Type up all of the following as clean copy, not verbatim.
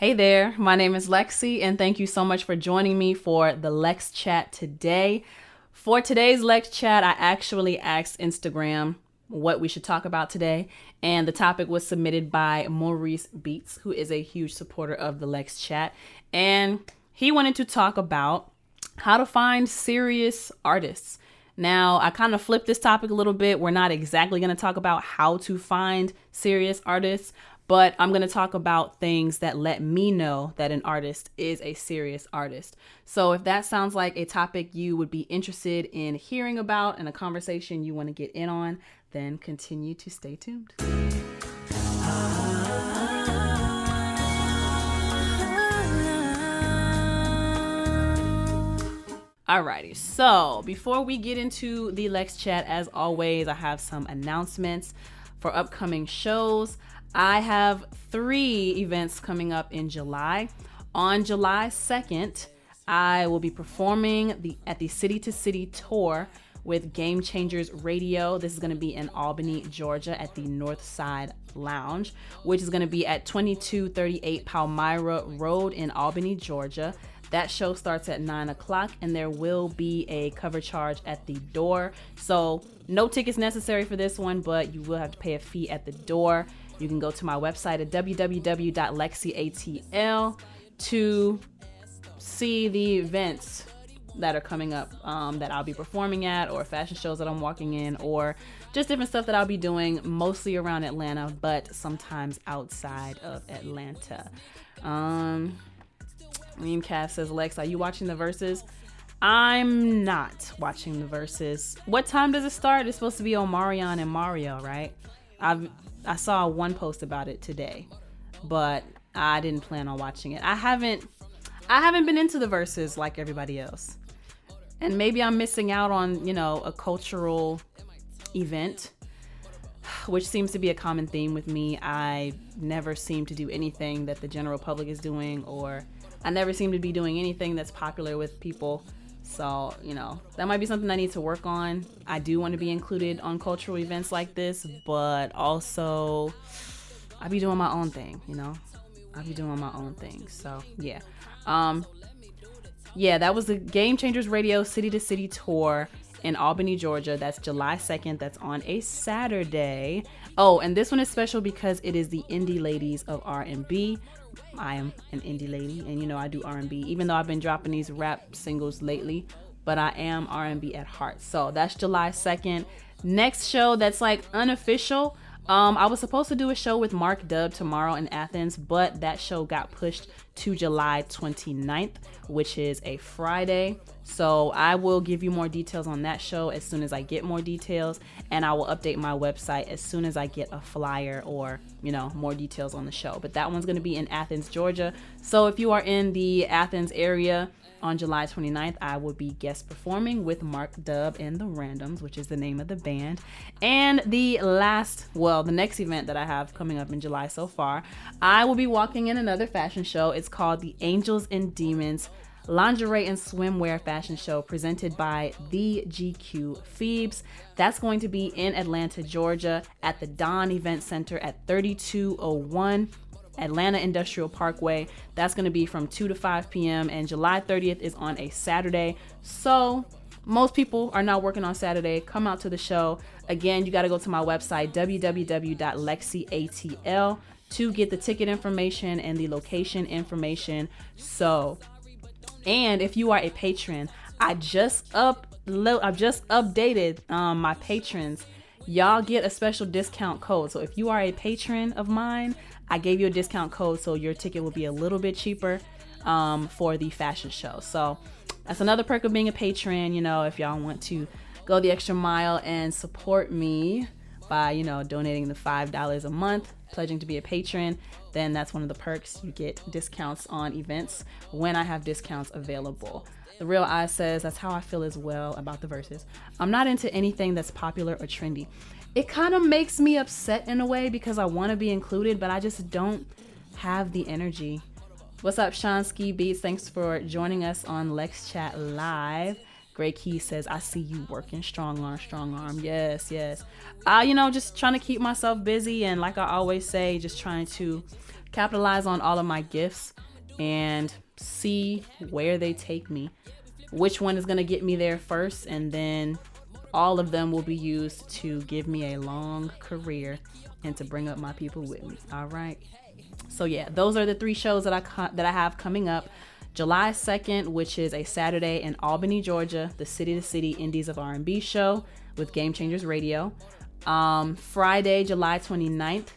Hey there, my name is LexC, and thank you so much for joining me for the LexChat today. For today's LexChat, I actually asked Instagram what we should talk about today, and the topic was submitted by Maurice Beats, who is a huge supporter of the LexChat, and he wanted to talk about how to find serious artists. Now, I kind of flipped this topic a little bit. We're not exactly going to talk about how to find serious artists, but I'm going to talk about things that let me know that an artist is a serious artist. So if that sounds like a topic you would be interested in hearing about and a conversation you want to get in on, then continue to stay tuned. Alrighty, so before we get into the LexChat, as always, I have some announcements for upcoming shows. I have 3 events coming up in July. On July 2nd, I will be performing at the City to City tour with Game Changers Radio. This is going to be in Albany, Georgia at the North Side Lounge, which is going to be at 2238 Palmyra Road in Albany, Georgia. That show starts at 9 o'clock and there will be a cover charge at the door. So no tickets necessary for this one, but you will have to pay a fee at the door. You can go to my website at www.LexCATL to see the events that are coming up that I'll be performing at, or fashion shows that I'm walking in, or just different stuff that I'll be doing, mostly around Atlanta, but sometimes outside of Atlanta. Reem Cass says, Lex, are you watching the Versus? I'm not watching the Versus. What time does it start? It's supposed to be Omarion and Mario, right? I saw one post about it today, but I didn't plan on watching it. I haven't been into the Versus like everybody else. And maybe I'm missing out on, a cultural event, which seems to be a common theme with me. I never seem to do anything that the general public is doing, or I never seem to be doing anything that's popular with people. So, that might be something I need to work on. I do want to be included on cultural events like this, but also I be doing my own thing, I be doing my own thing. So, yeah. That was the Game Changers Radio City to City tour in Albany, Georgia. That's July 2nd. That's on a Saturday. Oh, and this one is special because it is the Indie Ladies of R&B. I am an indie lady, and I do R&B, even though I've been dropping these rap singles lately, but I am R&B at heart. So that's July 2nd. Next show that's like unofficial. I was supposed to do a show with Mark Dub tomorrow in Athens, but that show got pushed to July 29th, which is a Friday. So I will give you more details on that show as soon as I get more details, and I will update my website as soon as I get a flyer or, more details on the show. But that one's going to be in Athens, Georgia. So if you are in the Athens area on July 29th, I will be guest performing with Mark Dub and the Randoms, which is the name of the band. And the next event that I have coming up in July so far, I will be walking in another fashion show. It's called the Angels and Demons Lingerie and Swimwear Fashion Show, presented by the GQ Phoebes. That's going to be in Atlanta, Georgia at the Dawn Event Center at 3201 Atlanta Industrial Parkway. That's going to be from 2 to 5 p.m. and July 30th is on a Saturday. So most people are not working on Saturday. Come out to the show. Again, you got to go to my website, www.LexCATL, to get the ticket information and the location information. And if you are a patron, I just updated my patrons. Y'all get a special discount code. So if you are a patron of mine, I gave you a discount code, so your ticket will be a little bit cheaper for the fashion show. So that's another perk of being a patron. If y'all want to go the extra mile and support me by, donating the $5 a month, pledging to be a patron, then that's one of the perks. You get discounts on events when I have discounts available. The Real Eye says, that's how I feel as well about the Verses. I'm not into anything that's popular or trendy. It kind of makes me upset in a way because I want to be included, but I just don't have the energy. What's up, Sean Ski Beats? Thanks for joining us on LexChat Live. Great Key says, I see you working. Strong arm, strong arm. Yes, yes. Just trying to keep myself busy. And like I always say, just trying to capitalize on all of my gifts and see where they take me. Which one is going to get me there first. And then all of them will be used to give me a long career and to bring up my people with me. All right. So yeah, those are the 3 shows that I have coming up. July 2nd, which is a Saturday in Albany, Georgia, the City to City Indies of R&B show with Game Changers Radio. Friday, July 29th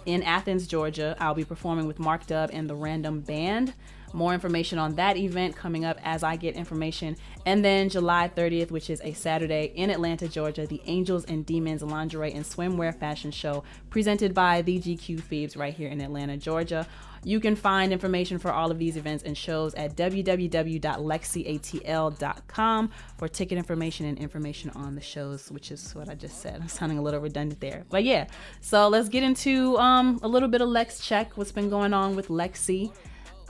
in Athens, Georgia, I'll be performing with Mark Dub and the Random Band. More information on that event coming up as I get information. And then July 30th, which is a Saturday in Atlanta, Georgia, the Angels and Demons Lingerie and Swimwear Fashion Show presented by the GQ Phoebes right here in Atlanta, Georgia. You can find information for all of these events and shows at www.LexCATL.com for ticket information and information on the shows, which is what I just said. I'm sounding a little redundant there. But yeah, so let's get into a little bit of Lex Check, what's been going on with LexC.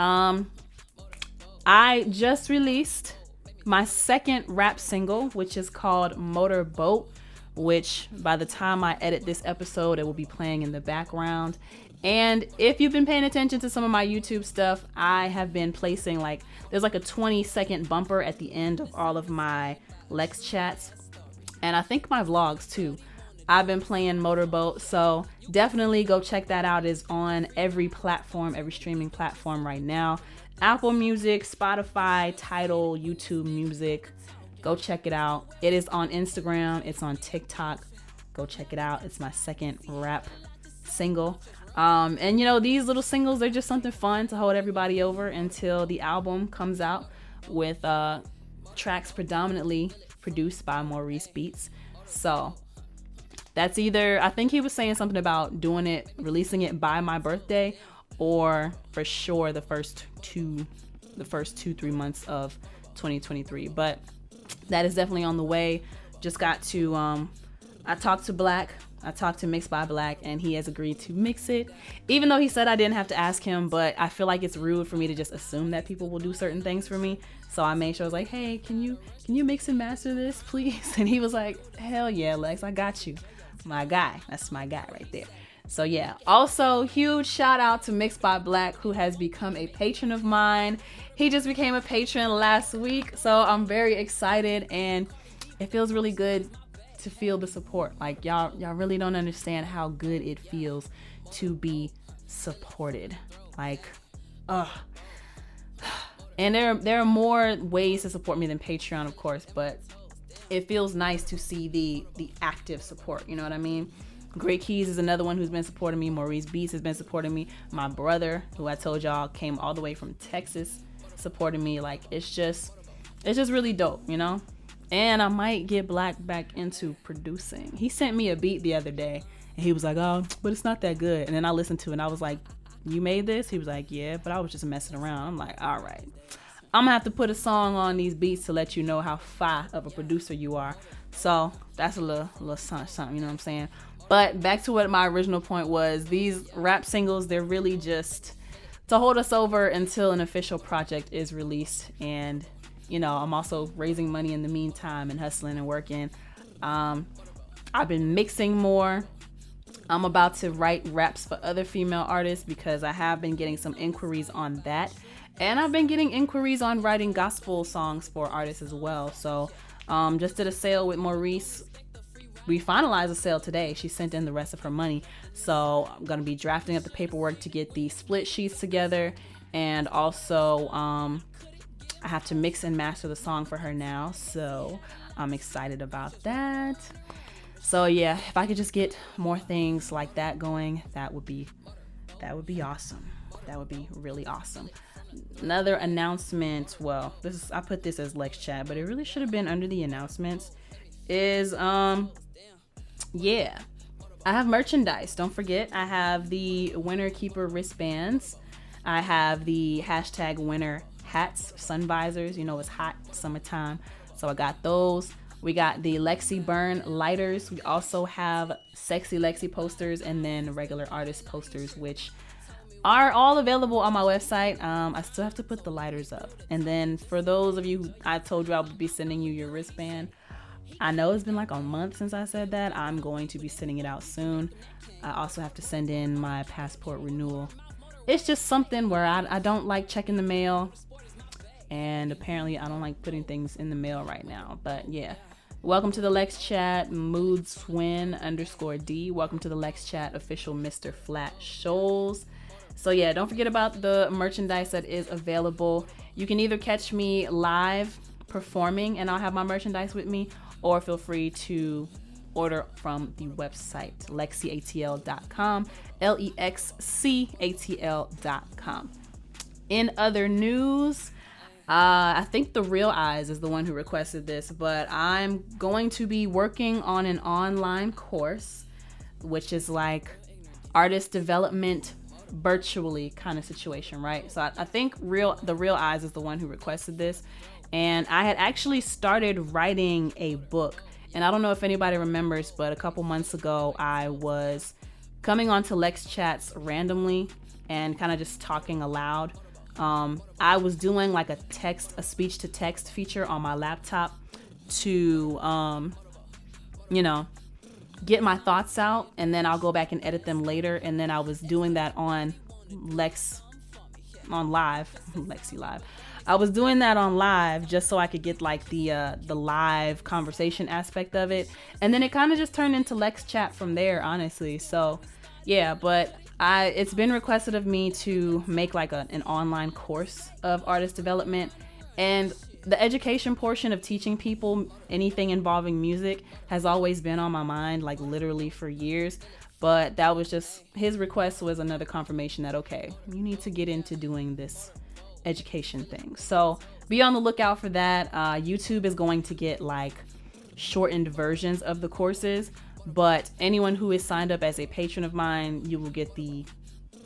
I just released my second rap single, which is called Motorboat, which by the time I edit this episode, it will be playing in the background. And if you've been paying attention to some of my YouTube stuff, I have been placing there's a 20-second bumper at the end of all of my Lex chats. And I think my vlogs too. I've been playing Motorboat, so definitely go check that out. It's on every platform, every streaming platform right now. Apple Music, Spotify, Tidal, YouTube Music. Go check it out. It is on Instagram. It's on TikTok. Go check it out. It's my second rap single. And these little singles, they're just something fun to hold everybody over until the album comes out with tracks predominantly produced by Maurice Beats. So that's either, I think he was saying something about releasing it by my birthday, or for sure the first 2-3 months of 2023. But that is definitely on the way. Just got to, I talked to Mixed by Black, and he has agreed to mix it, even though he said I didn't have to ask him. But I feel like it's rude for me to just assume that people will do certain things for me. So I made sure I was like, hey, can you mix and master this, please? And he was like, hell yeah, Lex, I got you. My guy. That's my guy right there. So yeah, also huge shout out to Mixed by Black, who has become a patron of mine. He just became a patron last week, so I'm very excited, and it feels really good to feel the support. Y'all really don't understand how good it feels to be supported. And there are more ways to support me than Patreon, of course, but it feels nice to see the active support. You know what I mean? Great Keys is another one who's been supporting me. Maurice Beats has been supporting me. My brother, who I told y'all came all the way from Texas, supporting me. It's just really dope, And I might get Black back into producing. He sent me a beat the other day, and he was like, oh, but it's not that good. And then I listened to it, and I was like, you made this? He was like, yeah, but I was just messing around. I'm like, all right. I'm gonna have to put a song on these beats to let you know how fire of a producer you are. So that's a little something, you know what I'm saying? But back to what my original point was, these rap singles, they're really just to hold us over until an official project is released. And, I'm also raising money in the meantime and hustling and working. I've been mixing more. I'm about to write raps for other female artists because I have been getting some inquiries on that. And I've been getting inquiries on writing gospel songs for artists as well. So just did a sale with Maurice. We finalized a sale today. She sent in the rest of her money. So I'm going to be drafting up the paperwork to get the split sheets together. And also I have to mix and master the song for her now. So I'm excited about that. So yeah, if I could just get more things like that going, that would be awesome. That would be really awesome. Another announcement, well, I put this as Lex Chat, but it really should have been under the announcements, is yeah, I have merchandise. Don't forget, I have the Winter Keeper wristbands. I have the #winter hats, sun visors. It's hot, summertime, so I got those. We got the Lexi Burn lighters. We also have sexy Lexi posters, and then regular artist posters, which are all available on my website. I still have to put the lighters up. And then for those of you, I told you I would be sending you your wristband. I know it's been like a month since I said that. I'm going to be sending it out soon. I also have to send in my passport renewal. It's just something where I don't like checking the mail. And apparently I don't like putting things in the mail right now. But yeah. Welcome to the LexChat moodswin_D. Welcome to the LexChat official Mr. Flat Shoals. So yeah, don't forget about the merchandise that is available. You can either catch me live performing and I'll have my merchandise with me, or feel free to order from the website LexCATL.com, LEXCATL.com. In other news, I think the Real Eyes is the one who requested this, but I'm going to be working on an online course, which is like artist development virtually kind of situation, right? So I think the Real Eyes is the one who requested this. And I had actually started writing a book. And I don't know if anybody remembers, but a couple months ago, I was coming onto LexChats randomly and kind of just talking aloud. I was doing like a speech to text feature on my laptop to, get my thoughts out, and then I'll go back and edit them later. And then I was doing that on LexC Live. I was doing that on live just so I could get like the live conversation aspect of it. And then it kind of just turned into LexChat from there, honestly. So yeah, but it's been requested of me to make like an online course of artist development, and the education portion of teaching people anything involving music has always been on my mind, like literally for years. But that was just, his request was another confirmation that, okay, you need to get into doing this education thing. So be on the lookout for that. YouTube is going to get like shortened versions of the courses, but anyone who is signed up as a patron of mine, you will get the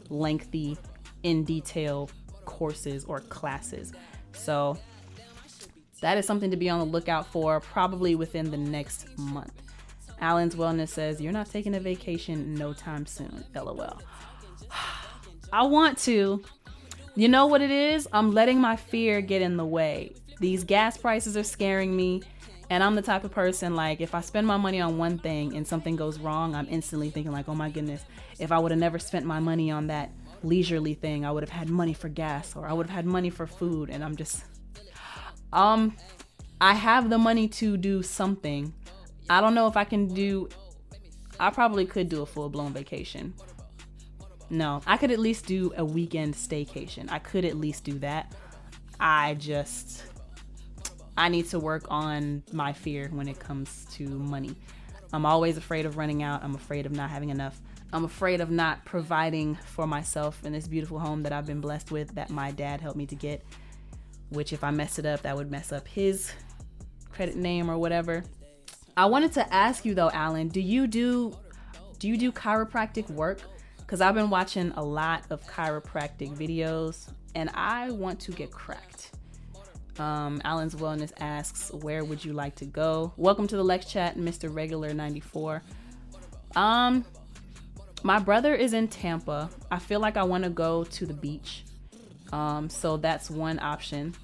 lengthy, in detail courses or classes. So that is something to be on the lookout for, probably within the next month. Alan's Wellness says, you're not taking a vacation no time soon. LOL. I want to. You know what it is? I'm letting my fear get in the way. These gas prices are scaring me. And I'm the type of person, like, if I spend my money on one thing and something goes wrong, I'm instantly thinking like, oh my goodness, if I would have never spent my money on that leisurely thing, I would have had money for gas, or I would have had money for food. And I'm just, I have the money to do something. I don't know if I probably could do a full-blown vacation. No, I could at least do a weekend staycation. I could at least do that. I need to work on my fear when it comes to money. I'm always afraid of running out. I'm afraid of not having enough. I'm afraid of not providing for myself in this beautiful home that I've been blessed with, that my dad helped me to get, which if I mess it up, that would mess up his credit name or whatever. I wanted to ask you though, Alan, do you do chiropractic work? Because I've been watching a lot of chiropractic videos and I want to get cracked. Alan's Wellness asks, where would you like to go? Welcome to the LexChat, Mr. Regular 94. My brother is in Tampa. I feel like I want to go to the beach. So that's one option.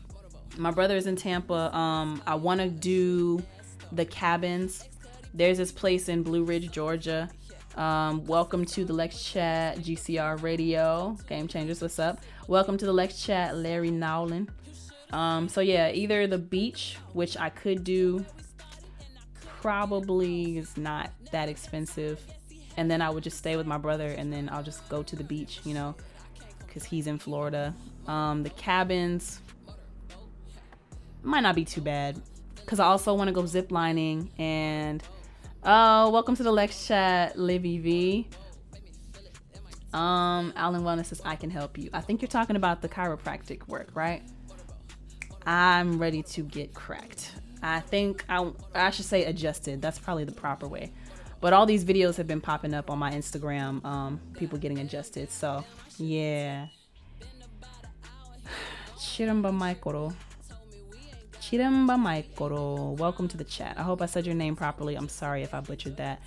My brother is in Tampa. I want to do the cabins. There's this place in Blue Ridge, Georgia. Welcome to the LexChat GCR Radio. Game Changers, what's up? Welcome to the LexChat Larry Nowlin. So yeah, either the beach, which I could do, probably is not that expensive, and then I would just stay with my brother and then I'll just go to the beach, because he's in Florida. The cabins might not be too bad, because I also want to go zip lining. And welcome to the LexChat Livy V. Alan Wellness says, I can help you. I think you're talking about the chiropractic work, right? I'm ready to get cracked. I think I should say adjusted. That's probably the proper way. But all these videos have been popping up on my Instagram, people getting adjusted. So yeah. Chiramba Maikoro. Welcome to the chat. I hope I said your name properly. I'm sorry if I butchered that.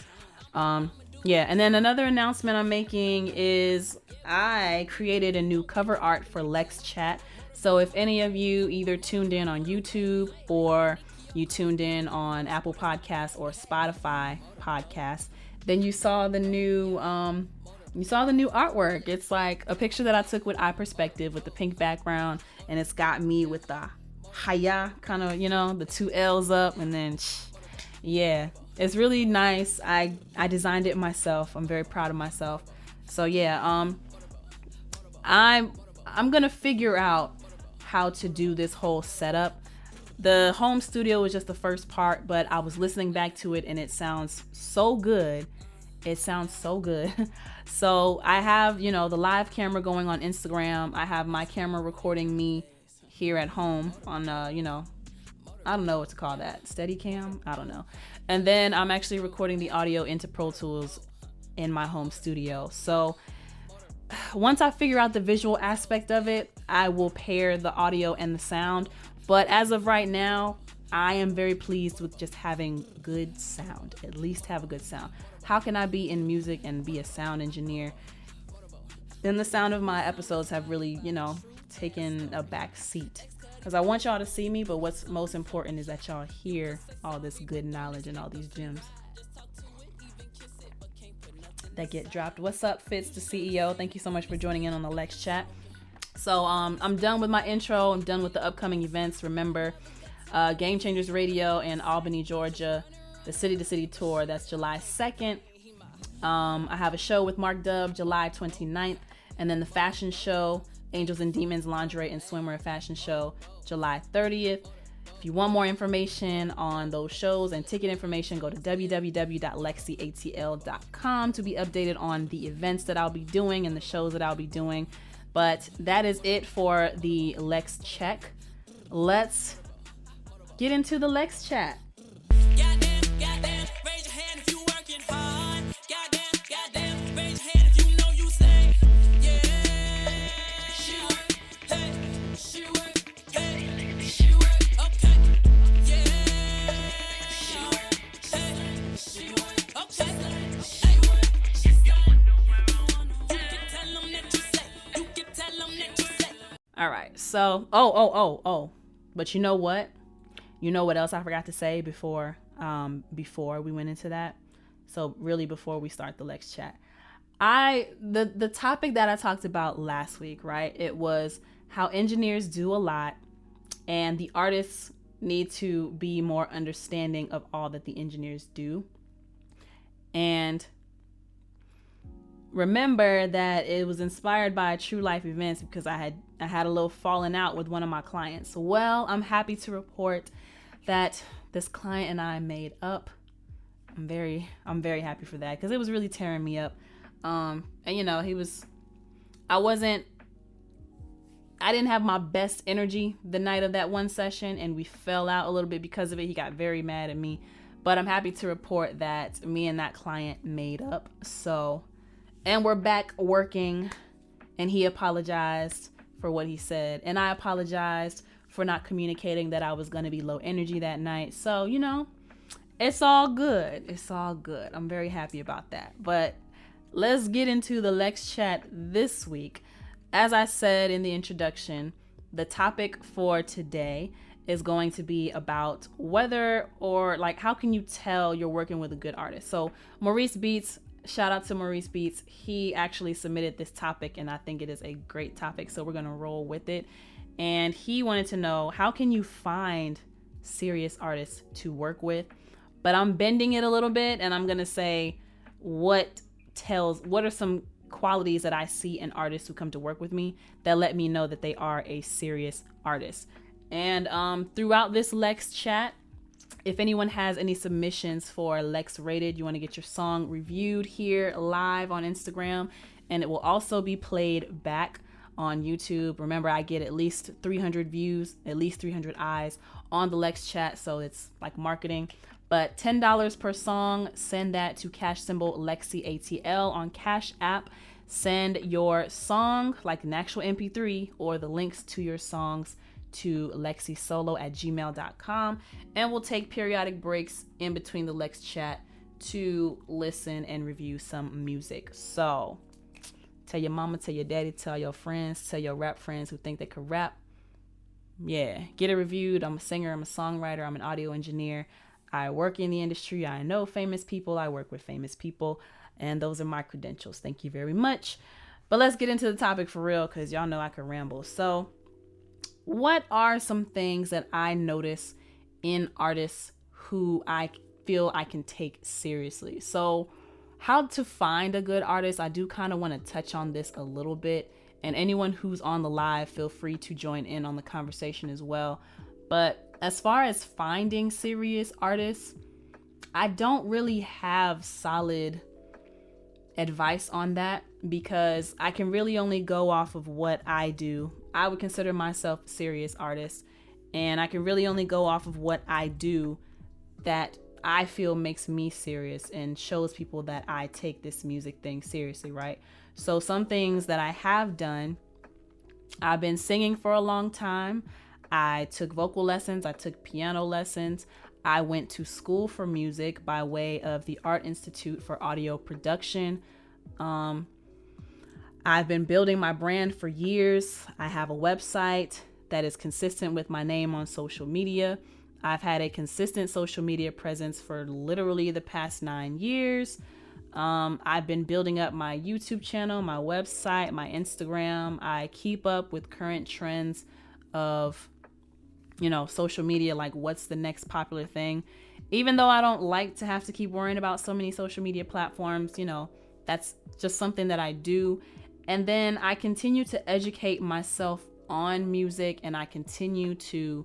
Yeah, and then another announcement I'm making is I created a new cover art for LexChat. So if any of you either tuned in on YouTube or you tuned in on Apple Podcasts or Spotify Podcasts, then you saw the new artwork. It's like a picture that I took with eye perspective with the pink background, and it's got me with the haya kind of, the two L's up, and then yeah, it's really nice. I designed it myself. I'm very proud of myself. So yeah, I'm gonna figure out how to do this whole setup. The home studio was just the first part, but I was listening back to it and it sounds so good. It sounds so good. So I have, the live camera going on Instagram. I have my camera recording me here at home on, I don't know what to call that. Steadicam? I don't know. And then I'm actually recording the audio into Pro Tools in my home studio. So once I figure out the visual aspect of it, I will pair the audio and the sound. But as of right now, I am very pleased with just having good sound. At least have a good sound. How can I be in music and be a sound engineer? Then the sound of my episodes have really, taken a back seat. Because I want y'all to see me, but what's most important is that y'all hear all this good knowledge and all these gems that get dropped. What's up, Fitz, the CEO? Thank you so much for joining in on the LexChat. So I'm done with my intro. I'm done with the upcoming events. Remember, Game Changers Radio in Albany, Georgia, the City to City tour. That's July 2nd. I have a show with Mark Dub July 29th. And then the fashion show, Angels and Demons Lingerie and Swimwear Fashion Show, July 30th. If you want more information on those shows and ticket information, go to www.LexCATL.com to be updated on the events that I'll be doing and the shows that I'll be doing. But that is it for the Lex Check. Let's get into the Lex Chat. All right, so, but you know what? You know what else I forgot to say before we went into that? So really before we start the Lex Chat. The topic that I talked about last week, right? It was how engineers do a lot and the artists need to be more understanding of all that the engineers do. And remember that it was inspired by true life events because I had a little falling out with one of my clients. Well, I'm happy to report that this client and I made up. I'm very happy for that because it was really tearing me up. And I didn't have my best energy the night of that one session and we fell out a little bit because of it. He got very mad at me, but I'm happy to report that me and that client made up. And we're back working, and he apologized for what he said. And I apologized for not communicating that I was going to be low energy that night. So, it's all good. It's all good. I'm very happy about that. But let's get into the Lex Chat this week. As I said in the introduction, the topic for today is going to be about whether or how can you tell you're working with a good artist. So Maurice Beats, shout out to Maurice Beats. He actually submitted this topic and I think it is a great topic. So we're going to roll with it. And he wanted to know, how can you find serious artists to work with? But I'm bending it a little bit and I'm going to say what are some qualities that I see in artists who come to work with me that let me know that they are a serious artist. And throughout this Lex Chat, if anyone has any submissions for Lex Rated, you want to get your song reviewed here live on Instagram, and it will also be played back on YouTube. Remember, I get at least 300 views, at least 300 eyes on the Lex Chat, so it's like marketing. But $10 per song, send that to #LexCATL on CashApp. Send your song, like an actual MP3, or the links to your songs to lexisolo@gmail.com, and we'll take periodic breaks in between the Lex Chat to listen and review some music. So Tell your mama, tell your daddy, tell your friends, tell your rap friends who think they could rap. Yeah, get it reviewed. I'm a singer, I'm a songwriter, I'm an audio engineer. I work in the industry. I know famous people. I work with famous people. And those are my credentials. Thank you very much. But let's get into the topic for real, because y'all know I could ramble. So what are some things that I notice in artists who I feel I can take seriously? So how to find a good artist, I do kind of want to touch on this a little bit. And anyone who's on the live, feel free to join in on the conversation as well. But as far as finding serious artists, I don't really have solid advice on that, because I can really only go off of what I do. I would consider myself a serious artist, and I can really only go off of what I do that I feel makes me serious and shows people that I take this music thing seriously, right? So some things that I have done, I've been singing for a long time. I took vocal lessons, I took piano lessons. I went to school for music by way of the Art Institute for Audio Production. I've been building my brand for years. I have a website that is consistent with my name on social media. I've had a consistent social media presence for literally the past 9 years. I've been building up my YouTube channel, my website, my Instagram. I keep up with current trends of, social media, like what's the next popular thing. Even though I don't like to have to keep worrying about so many social media platforms, that's just something that I do. And then I continue to educate myself on music, and I continue to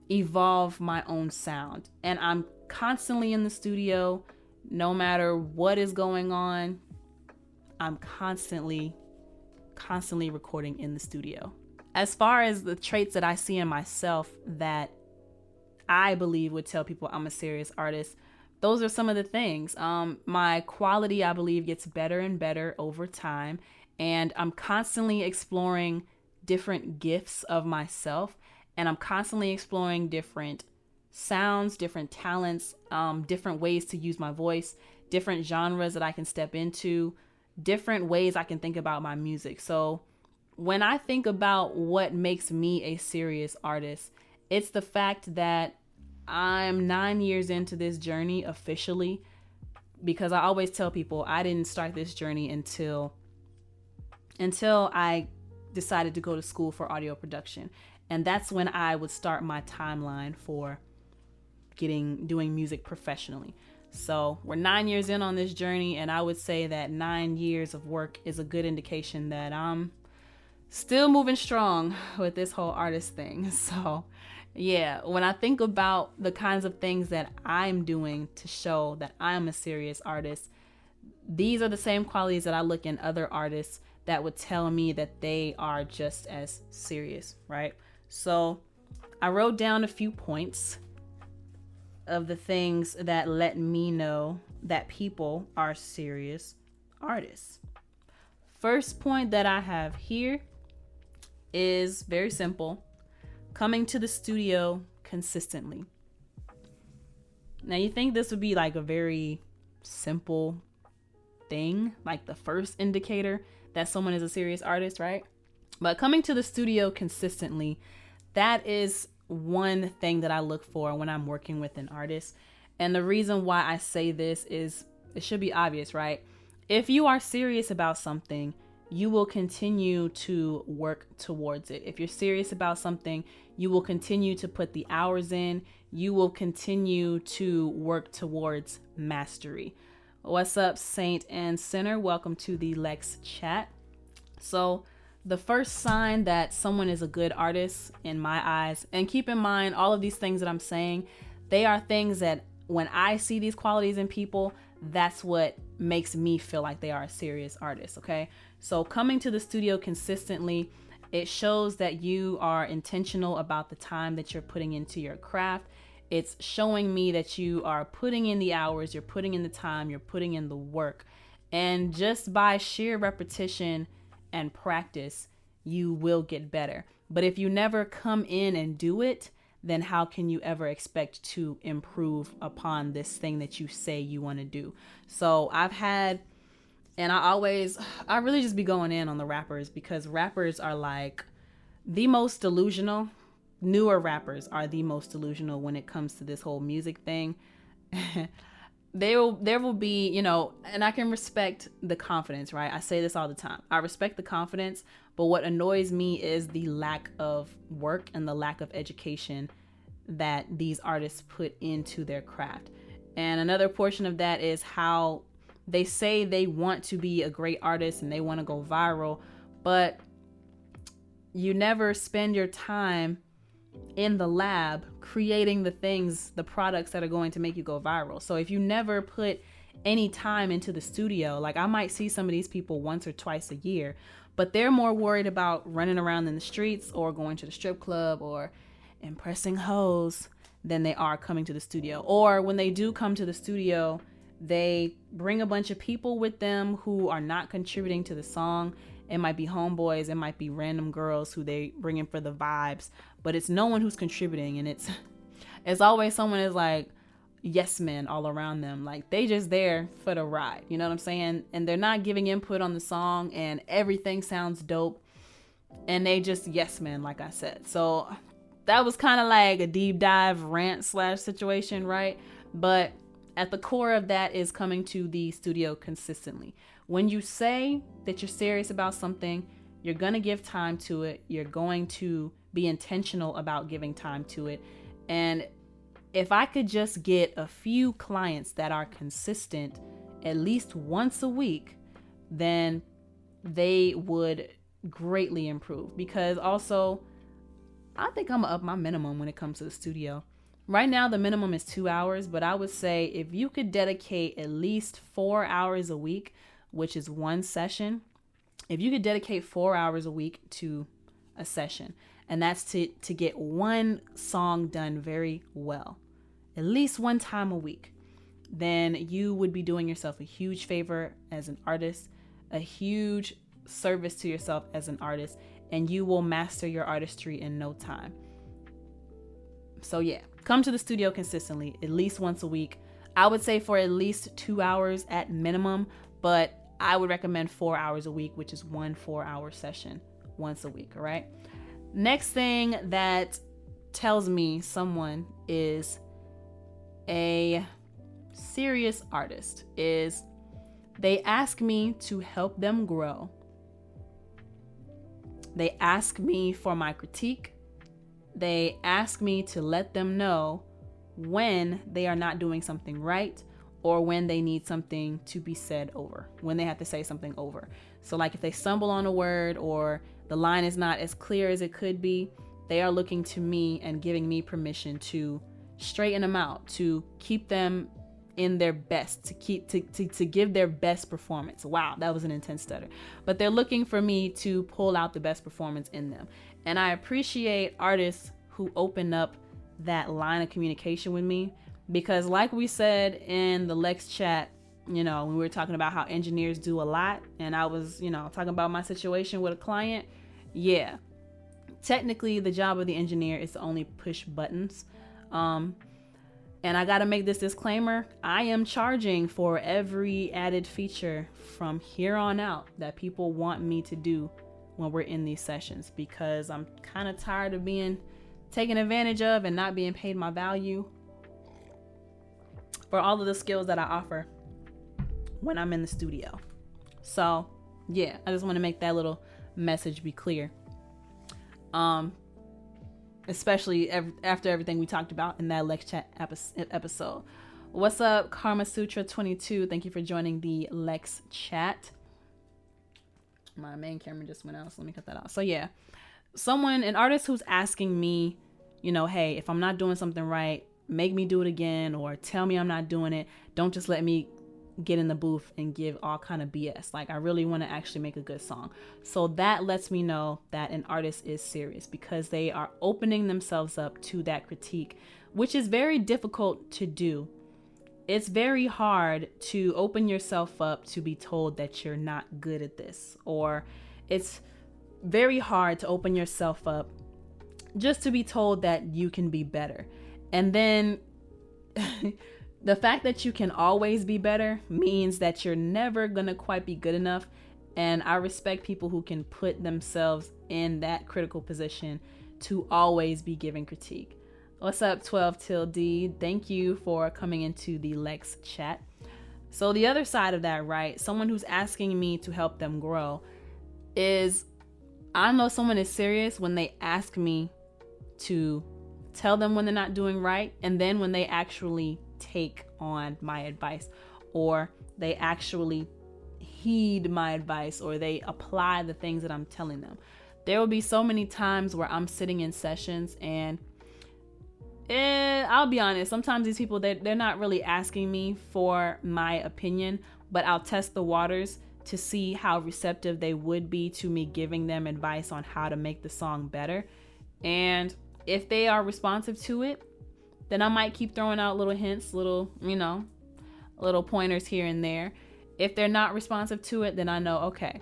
evolve my own sound. And I'm constantly in the studio. No matter what is going on, I'm constantly recording in the studio. As far as the traits that I see in myself that I believe would tell people I'm a serious artist, those are some of the things. My quality, I believe, gets better and better over time. And I'm constantly exploring different gifts of myself. And I'm constantly exploring different sounds, different talents, different ways to use my voice, different genres that I can step into, different ways I can think about my music. So when I think about what makes me a serious artist, it's the fact that I'm 9 years into this journey officially, because I always tell people I didn't start this journey until I decided to go to school for audio production. And that's when I would start my timeline for doing music professionally. So we're 9 years in on this journey, and I would say that 9 years of work is a good indication that I'm still moving strong with this whole artist thing. So yeah, when I think about the kinds of things that I'm doing to show that I'm a serious artist, these are the same qualities that I look in other artists that would tell me that they are just as serious, right? So I wrote down a few points of the things that let me know that people are serious artists. First point that I have here is very simple: coming to the studio consistently. Now you think this would be like a very simple thing, like the first indicator that someone is a serious artist, right? But coming to the studio consistently, that is one thing that I look for when I'm working with an artist. And the reason why I say this is, it should be obvious, right? If you are serious about something, you will continue to work towards it. If you're serious about something, you will continue to put the hours in. You will continue to work towards mastery. What's up, Saint and Sinner? Welcome to the LexCHAT. So the first sign that someone is a good artist in my eyes, and keep in mind all of these things that I'm saying, they are things that when I see these qualities in people, that's what makes me feel like they are a serious artist, okay? So coming to the studio consistently, it shows that you are intentional about the time that you're putting into your craft. It's showing me that you are putting in the hours, you're putting in the time, you're putting in the work. And just by sheer repetition and practice, you will get better. But if you never come in and do it, then how can you ever expect to improve upon this thing that you say you want to do? So I've had And I really just be going in on the rappers, because rappers are like the most delusional. Newer rappers are the most delusional when it comes to this whole music thing. There will be, and I can respect the confidence, right? I say this all the time. I respect the confidence, but what annoys me is the lack of work and the lack of education that these artists put into their craft. And another portion of that is how they say they want to be a great artist and they want to go viral, but you never spend your time in the lab creating the products that are going to make you go viral. So if you never put any time into the studio, like I might see some of these people once or twice a year, but they're more worried about running around in the streets or going to the strip club or impressing hoes than they are coming to the studio. Or when they do come to the studio, they bring a bunch of people with them who are not contributing to the song. It might be homeboys, it might be random girls who they bring in for the vibes, but it's no one who's contributing. And it's always someone is like yes men all around them. Like they just there for the ride. You know what I'm saying? And they're not giving input on the song and everything sounds dope. And they just yes men, like I said. So that was kind of like a deep dive rant / situation, right? But at the core of that is coming to the studio consistently. When you say that you're serious about something, you're going to give time to it. You're going to be intentional about giving time to it. And if I could just get a few clients that are consistent at least once a week, then they would greatly improve. Because also, I think I'm gonna up my minimum when it comes to the studio. Right now, the minimum is 2 hours, but I would say if you could dedicate at least 4 hours a week, which is one session, if you could dedicate 4 hours a week to a session, and that's to get one song done very well, at least one time a week, then you would be doing yourself a huge favor as an artist, a huge service to yourself as an artist, and you will master your artistry in no time. So yeah, come to the studio consistently, at least once a week. I would say for at least 2 hours at minimum, but I would recommend 4 hours a week, which is 1 4-hour session once a week, all right? Next thing that tells me someone is a serious artist is they ask me to help them grow. They ask me for my critique. They ask me to let them know when they are not doing something right or when they need something to be said over, when they have to say something over. So like if they stumble on a word or the line is not as clear as it could be, they are looking to me and giving me permission to straighten them out, to keep them in their best, to give their best performance. Wow, that was an intense stutter. But they're looking for me to pull out the best performance in them. And I appreciate artists who open up that line of communication with me, because like we said in the LexChat, when we were talking about how engineers do a lot, and I was, talking about my situation with a client. Yeah, technically the job of the engineer is to only push buttons. And I got to make this disclaimer. I am charging for every added feature from here on out that people want me to do when we're in these sessions, because I'm kind of tired of being taken advantage of and not being paid my value for all of the skills that I offer when I'm in the studio. So yeah, I just want to make that little message be clear. Especially after everything we talked about in that LexChat episode. What's up, Karma Sutra 22? Thank you for joining the LexChat. My main camera just went out, so let me cut that out. So yeah, an artist who's asking me, hey, if I'm not doing something right, make me do it again, or tell me I'm not doing it. Don't just let me get in the booth and give all kind of BS. Like, I really want to actually make a good song. So that lets me know that an artist is serious, because they are opening themselves up to that critique, which is very difficult to do. It's very hard to open yourself up to be told that you're not good at this, or it's very hard to open yourself up just to be told that you can be better. And then The fact that you can always be better means that you're never going to quite be good enough. And I respect people who can put themselves in that critical position to always be giving critique. What's up, 12 till D? Thank you for coming into the Lex chat. So the other side of that, right? Someone who's asking me to help them grow is, I know someone is serious when they ask me to tell them when they're not doing right, and then when they actually take on my advice, or they actually heed my advice, or they apply the things that I'm telling them. There will be so many times where I'm sitting in sessions and I'll be honest, sometimes these people, they're not really asking me for my opinion, but I'll test the waters to see how receptive they would be to me giving them advice on how to make the song better. And if they are responsive to it, then I might keep throwing out little hints, little pointers here and there. If they're not responsive to it, then I know, okay,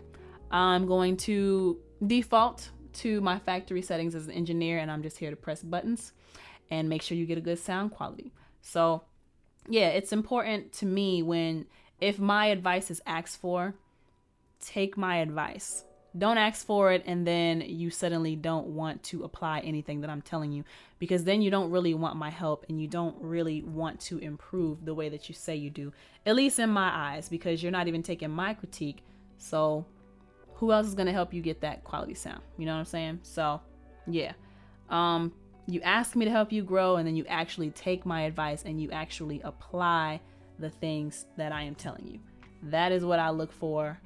I'm going to default to my factory settings as an engineer, and I'm just here to press buttons and make sure you get a good sound quality. So yeah, it's important to me if my advice is asked for, take my advice. Don't ask for it and then you suddenly don't want to apply anything that I'm telling you, because then you don't really want my help and you don't really want to improve the way that you say you do, at least in my eyes, because you're not even taking my critique. So who else is going to help you get that quality sound? You know what I'm saying? So yeah, you ask me to help you grow, and then you actually take my advice and you actually apply the things that I am telling you. That is what I look for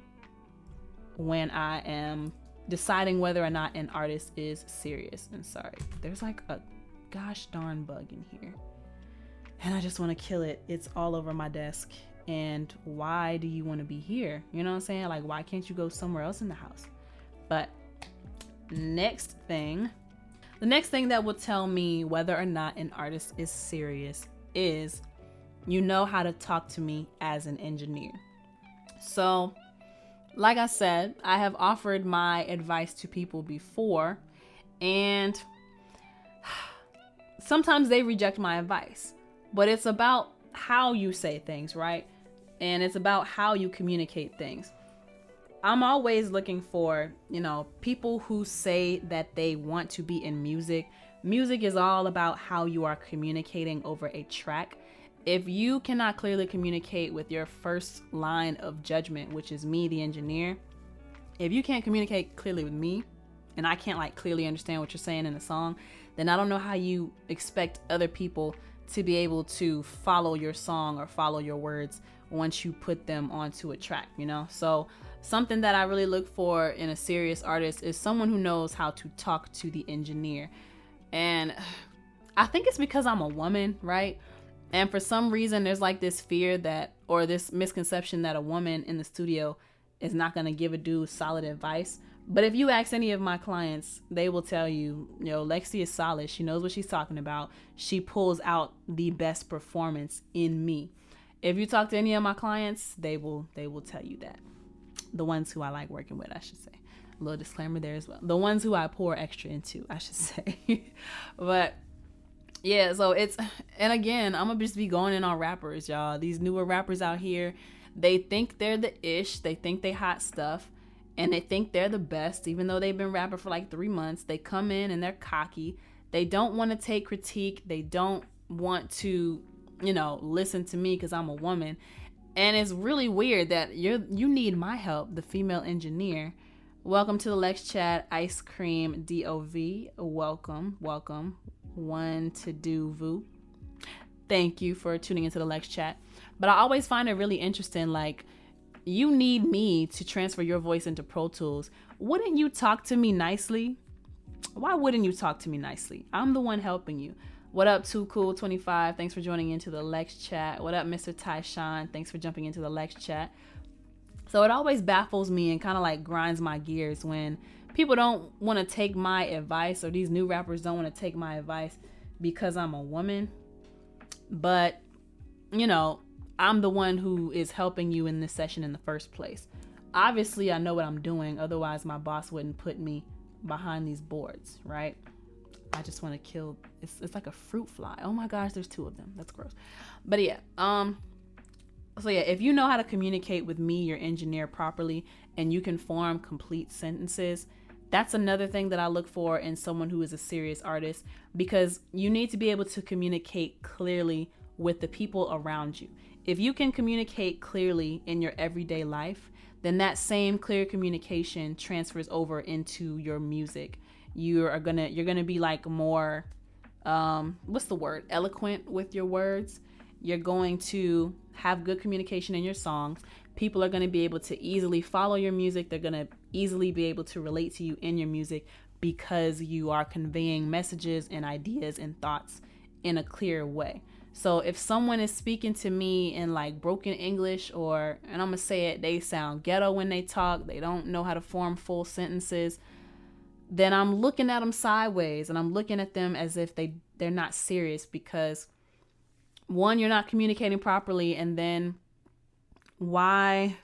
when I am deciding whether or not an artist is serious. And sorry, there's like a gosh darn bug in here and I just want to kill it. It's all over my desk. And why do you want to be here? You know what I'm saying? Like, why can't you go somewhere else in the house? But the next thing that will tell me whether or not an artist is serious is, you know how to talk to me as an engineer. So like I said, I have offered my advice to people before, and sometimes they reject my advice, but it's about how you say things, right? And it's about how you communicate things. I'm always looking for, people who say that they want to be in music. Music is all about how you are communicating over a track. If you cannot clearly communicate with your first line of judgment, which is me, the engineer, if you can't communicate clearly with me and I can't clearly understand what you're saying in the song, then I don't know how you expect other people to be able to follow your song or follow your words once you put them onto a track, So something that I really look for in a serious artist is someone who knows how to talk to the engineer. And I think it's because I'm a woman, right? And for some reason, there's this fear or this misconception that a woman in the studio is not going to give a dude solid advice. But if you ask any of my clients, they will tell you, LexC is solid. She knows what she's talking about. She pulls out the best performance in me. If you talk to any of my clients, they will tell you that. The ones who I like working with, I should say. A little disclaimer there as well. The ones who I pour extra into, I should say. But yeah, so and again, I'm gonna just be going in on rappers, y'all. These newer rappers out here, they think they're the ish, they think they hot stuff, and they think they're the best, even though they've been rapping for 3 months. They come in and they're cocky. They don't want to take critique. They don't want to, listen to me because I'm a woman. And it's really weird that you need my help, the female engineer. Welcome to the Lex Chat, Ice Cream DOV. Welcome. One to do Vu. Thank you for tuning into the Lex Chat. But I always find it really interesting, you need me to transfer your voice into Pro Tools. Wouldn't you talk to me nicely? Why wouldn't you talk to me nicely? I'm the one helping you. What up, Too Cool 25? Thanks for joining into the Lex Chat. What up, Mr. Tyshawn? Thanks for jumping into the Lex Chat. So it always baffles me and kind of grinds my gears when people don't want to take my advice, or these new rappers don't want to take my advice because I'm a woman. But, I'm the one who is helping you in this session in the first place. Obviously, I know what I'm doing. Otherwise, my boss wouldn't put me behind these boards, right? I just want to kill. It's like a fruit fly. Oh my gosh, there's 2 of them. That's gross. But yeah, so yeah, if you know how to communicate with me, your engineer, properly, and you can form complete sentences, that's another thing that I look for in someone who is a serious artist, because you need to be able to communicate clearly with the people around you. If you can communicate clearly in your everyday life, then that same clear communication transfers over into your music. You're gonna be like more, what's the word? Eloquent with your words. You're going to have good communication in your songs. People are going to be able to easily follow your music. They're going to easily be able to relate to you in your music because you are conveying messages and ideas and thoughts in a clear way. So if someone is speaking to me in like broken English, and I'm going to say it, they sound ghetto when they talk, they don't know how to form full sentences, then I'm looking at them sideways and I'm looking at them as if they're not serious, because one, you're not communicating properly, and then why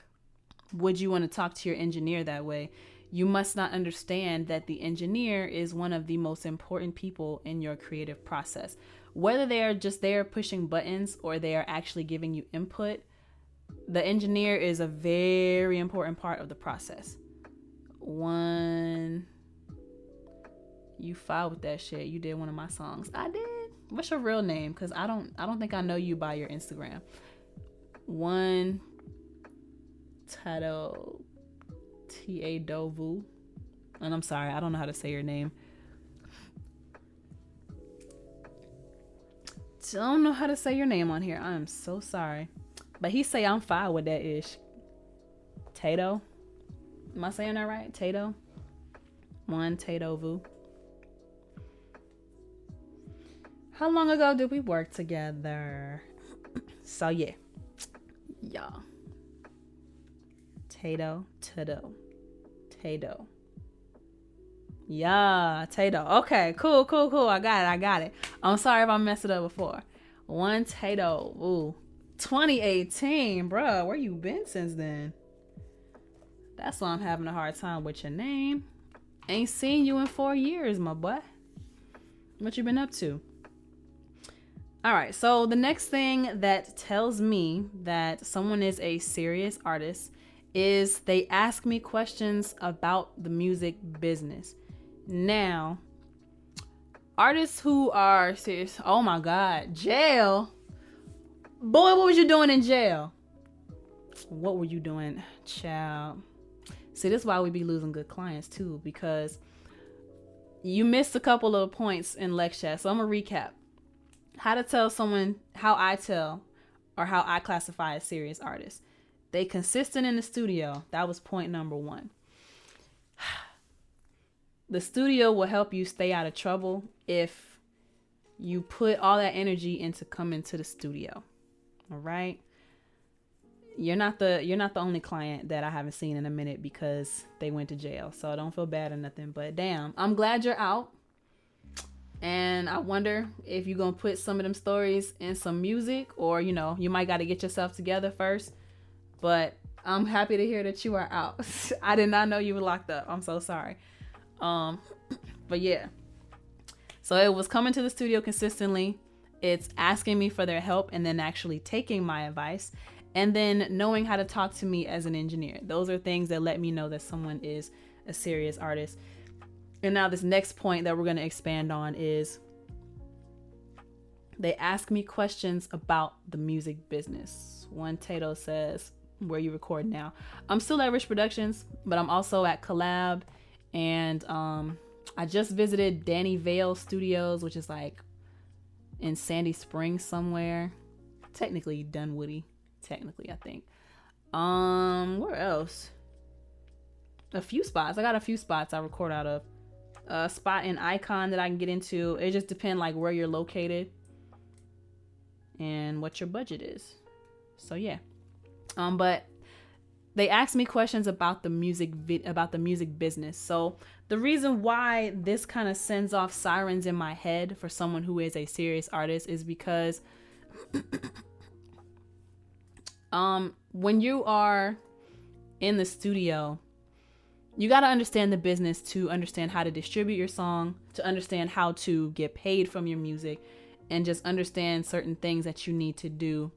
would you want to talk to your engineer that way? You must not understand that the engineer is one of the most important people in your creative process. Whether they are just there pushing buttons or they are actually giving you input, the engineer is a very important part of the process. One, you filed with that shit. You did one of my songs. I did. What's your real name? Because I don't think I know you by your Instagram. One Tato Tadovu. And I'm sorry, I don't know how to say your name. Don't know how to say your name on here. I am so sorry. But he say I'm fine with that ish. Tato. Am I saying that right? Tato. One Tadovu. How long ago did we work together? So yeah. Y'all. Tato. Yeah, Tato. Okay, cool. I got it. I'm sorry if I messed it up before. One Tato. Ooh. 2018, bruh. Where you been since then? That's why I'm having a hard time with your name. Ain't seen you in 4 years, my boy. What you been up to? All right, so the next thing that tells me that someone is a serious artist is they ask me questions about the music business. Now, artists who are serious, oh my God, jail. Boy, what was you doing in jail? What were you doing, child? See, this is why we be losing good clients too, because you missed a couple of points in LexChat. So I'm gonna recap. How to tell someone, how I tell or how I classify a serious artist. They consistent in the studio. That was point number 1. The studio will help you stay out of trouble if you put all that energy into coming to the studio. All right. You're not the only client that I haven't seen in a minute because they went to jail. So don't feel bad or nothing. But damn, I'm glad you're out. And I wonder if you're going to put some of them stories in some music, or, you might got to get yourself together first. But I'm happy to hear that you are out. I did not know you were locked up. I'm so sorry. But yeah. So it was coming to the studio consistently. It's asking me for their help and then actually taking my advice. And then knowing how to talk to me as an engineer. Those are things that let me know that someone is a serious artist. And now this next point that we're going to expand on is they ask me questions about the music business. One Tato says, where you record now? I'm still at Rich Productions, but I'm also at Collab. And I just visited Danny Vale Studios, which is like in Sandy Springs somewhere. Technically Dunwoody. Technically, I think. Where else? A few spots. I got a few spots I record out of. A spot in Icon that I can get into. It just depends like where you're located and what your budget is. So yeah. But they asked me questions about the music business. So the reason why this kind of sends off sirens in my head for someone who is a serious artist is because when you are in the studio, you got to understand the business to understand how to distribute your song, to understand how to get paid from your music, and just understand certain things that you need to do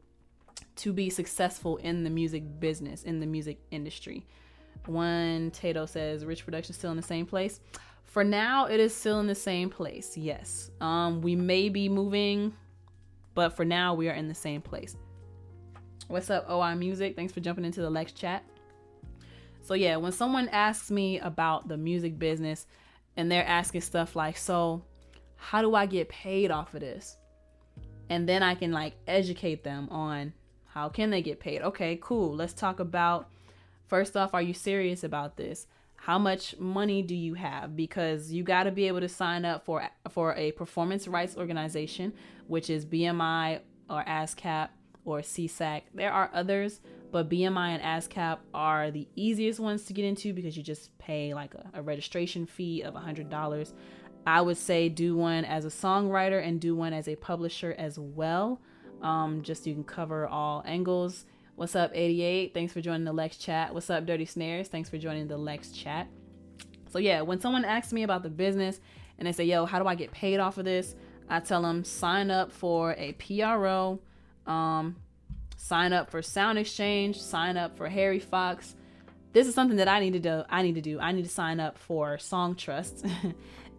to be successful in the music business, in the music industry. One Tato says, Rich Production still in the same place. For now, it is still in the same place. Yes. We may be moving, but for now, we are in the same place. What's up, OI Music? Thanks for jumping into the LexChat. So yeah, when someone asks me about the music business and they're asking stuff like, so how do I get paid off of this? And then I can like educate them on how can they get paid? Okay, cool. Let's talk about, first off, are you serious about this? How much money do you have? Because you got to be able to sign up for a performance rights organization, which is BMI or ASCAP or CSAC. There are others, but BMI and ASCAP are the easiest ones to get into because you just pay like a registration fee of $100. I would say do one as a songwriter and do one as a publisher as well. Just so you can cover all angles. What's up, 88? Thanks for joining the LexChat. What's up, Dirty Snares? Thanks for joining the LexChat. So yeah, when someone asks me about the business and they say, yo, how do I get paid off of this? I tell them sign up for a PRO, sign up for Sound Exchange, sign up for Harry Fox. This is something that I need to do. I need to sign up for Song Trust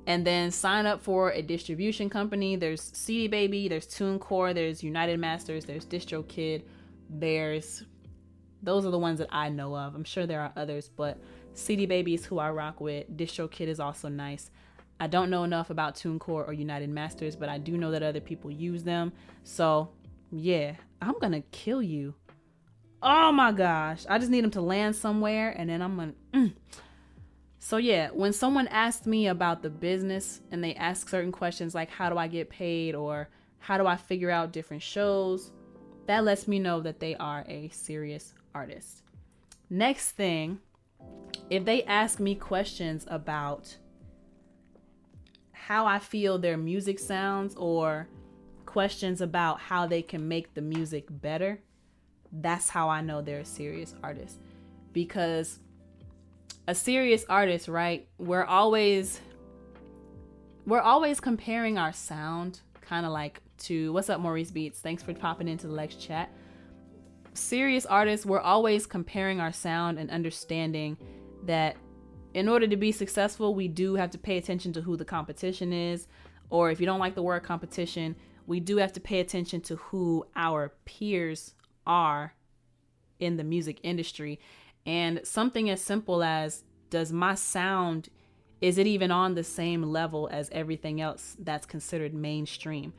and then sign up for a distribution company. There's CD Baby, there's TuneCore, there's United Masters, there's DistroKid. Those are the ones that I know of. I'm sure there are others, but CD Baby is who I rock with. DistroKid is also nice. I don't know enough about TuneCore or United Masters, but I do know that other people use them. So yeah, I'm gonna kill you. Oh my gosh. I just need them to land somewhere and then I'm gonna So yeah, when someone asks me about the business and they ask certain questions like how do I get paid or how do I figure out different shows, that lets me know that they are a serious artist. Next thing, if they ask me questions about how I feel their music sounds or questions about how they can make the music better, that's how I know they're a serious artist. Because a serious artist, right? We're always comparing our sound kind of like to, what's up, Maurice Beats? Thanks for popping into the LexChat. Serious artists, we're always comparing our sound and understanding that in order to be successful, we do have to pay attention to who the competition is. Or if you don't like the word competition, we do have to pay attention to who our peers are in the music industry. And something as simple as, does my sound, is it even on the same level as everything else that's considered mainstream?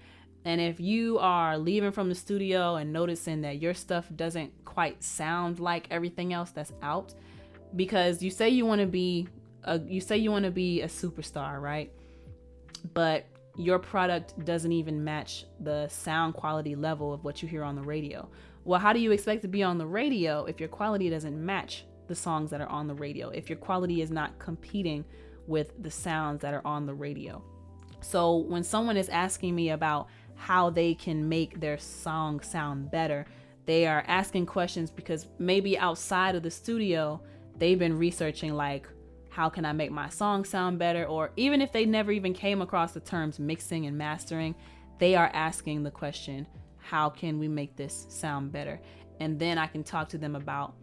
And if you are leaving from the studio and noticing that your stuff doesn't quite sound like everything else that's out, because you say you want to be a superstar, right? But your product doesn't even match the sound quality level of what you hear on the radio. Well, how do you expect to be on the radio if your quality doesn't match the songs that are on the radio? If your quality is not competing with the sounds that are on the radio? So when someone is asking me about how they can make their song sound better, they are asking questions because maybe outside of the studio, they've been researching like, how can I make my song sound better? Or even if they never even came across the terms mixing and mastering, they are asking the question, how can we make this sound better? And then I can talk to them about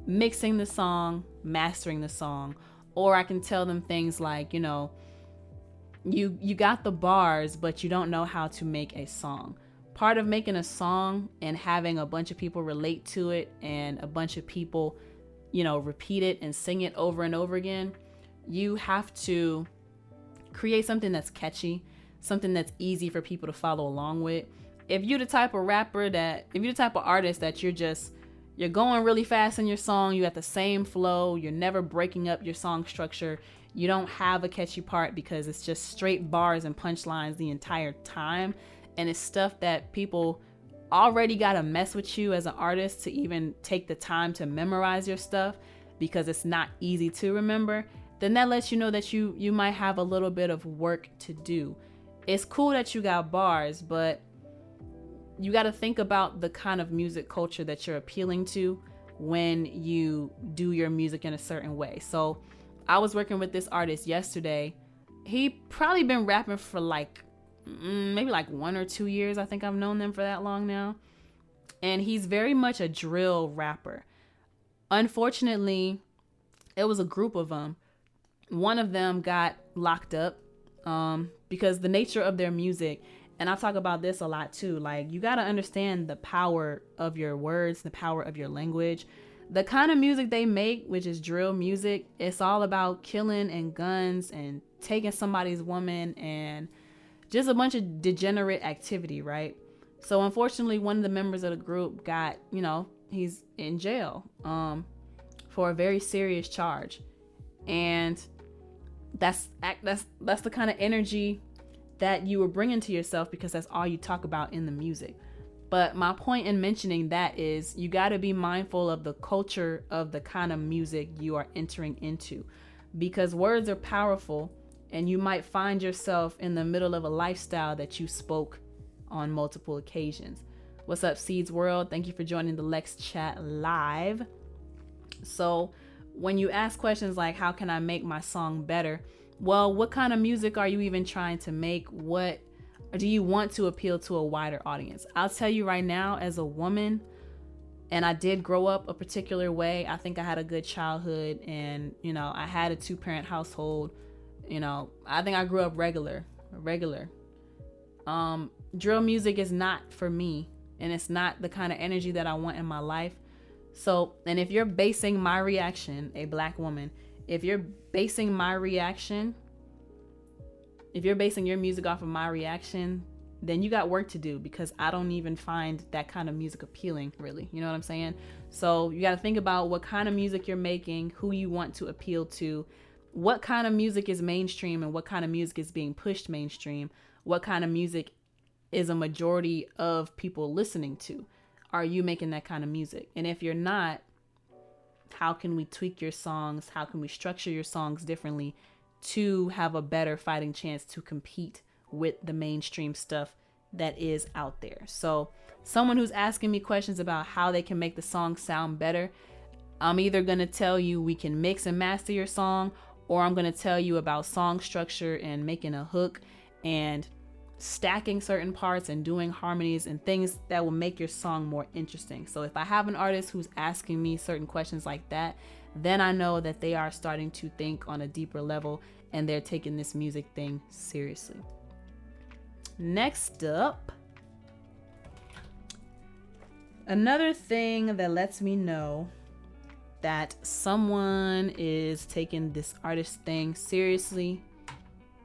mixing the song, mastering the song, or I can tell them things like, you know, you got the bars, but you don't know how to make a song. Part of making a song and having a bunch of people relate to it and a bunch of people, you know, repeat it and sing it over and over again, you have to create something that's catchy, something that's easy for people to follow along with. If you're the type of artist that you're going really fast in your song, you have the same flow, you're never breaking up your song structure, you don't have a catchy part because it's just straight bars and punchlines the entire time, and it's stuff that people already gotta mess with you as an artist to even take the time to memorize your stuff because it's not easy to remember, then that lets you know that you might have a little bit of work to do. It's cool that you got bars, but you got to think about the kind of music culture that you're appealing to when you do your music in a certain way. So I was working with this artist yesterday. He probably been rapping for like maybe like 1 or 2 years. I think I've known them for that long now. And he's very much a drill rapper. Unfortunately, it was a group of them. One of them got locked up because the nature of their music, and I talk about this a lot too, like you got to understand the power of your words, the power of your language. The kind of music they make, which is drill music, it's all about killing and guns and taking somebody's woman and just a bunch of degenerate activity, right? So unfortunately, one of the members of the group got, he's in jail for a very serious charge. And that's the kind of energy that you were bringing to yourself, because that's all you talk about in the music. But my point in mentioning that is you got to be mindful of the culture of the kind of music you are entering into, because words are powerful, and you might find yourself in the middle of a lifestyle that you spoke on multiple occasions. What's up, Seeds World? Thank you for joining the LexCHAT live. So when you ask questions like, how can I make my song better? Well, what kind of music are you even trying to make? What do you want to appeal to a wider audience? I'll tell you right now, as a woman, and I did grow up a particular way. I think I had a good childhood, and, I had a 2-parent household. I think I grew up regular. Drill music is not for me, and it's not the kind of energy that I want in my life. So, and if you're basing my reaction, a black woman, if you're basing your music off of my reaction, then you got work to do, because I don't even find that kind of music appealing, really. You know what I'm saying? So you got to think about what kind of music you're making, who you want to appeal to, what kind of music is mainstream and what kind of music is being pushed mainstream, what kind of music is a majority of people listening to. Are you making that kind of music? And if you're not, how can we tweak your songs? How can we structure your songs differently to have a better fighting chance to compete with the mainstream stuff that is out there? So someone who's asking me questions about how they can make the song sound better, I'm either going to tell you we can mix and master your song, or I'm going to tell you about song structure and making a hook and stacking certain parts and doing harmonies and things that will make your song more interesting. So if I have an artist who's asking me certain questions like that, then I know that they are starting to think on a deeper level and they're taking this music thing seriously. Next up, another thing that lets me know that someone is taking this artist thing seriously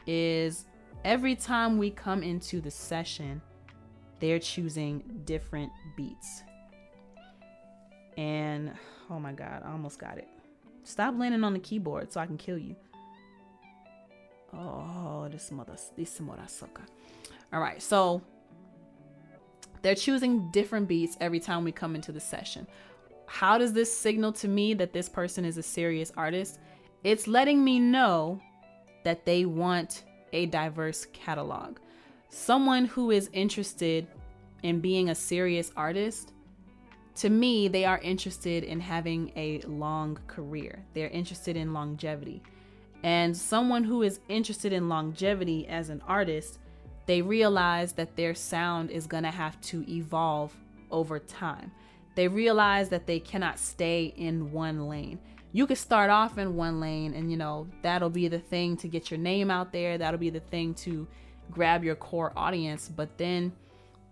is every time we come into the session, they're choosing different beats. And oh my God, I almost got it. Stop landing on the keyboard so I can kill you. Oh, this mother sucker. All right, so they're choosing different beats every time we come into the session. How does this signal to me that this person is a serious artist? It's letting me know that they want a diverse catalog. Someone who is interested in being a serious artist, to me, they are interested in having a long career. They're interested in longevity. And someone who is interested in longevity as an artist, they realize that their sound is going to have to evolve over time. They realize that they cannot stay in one lane. You could start off in one lane and, that'll be the thing to get your name out there. That'll be the thing to grab your core audience. But then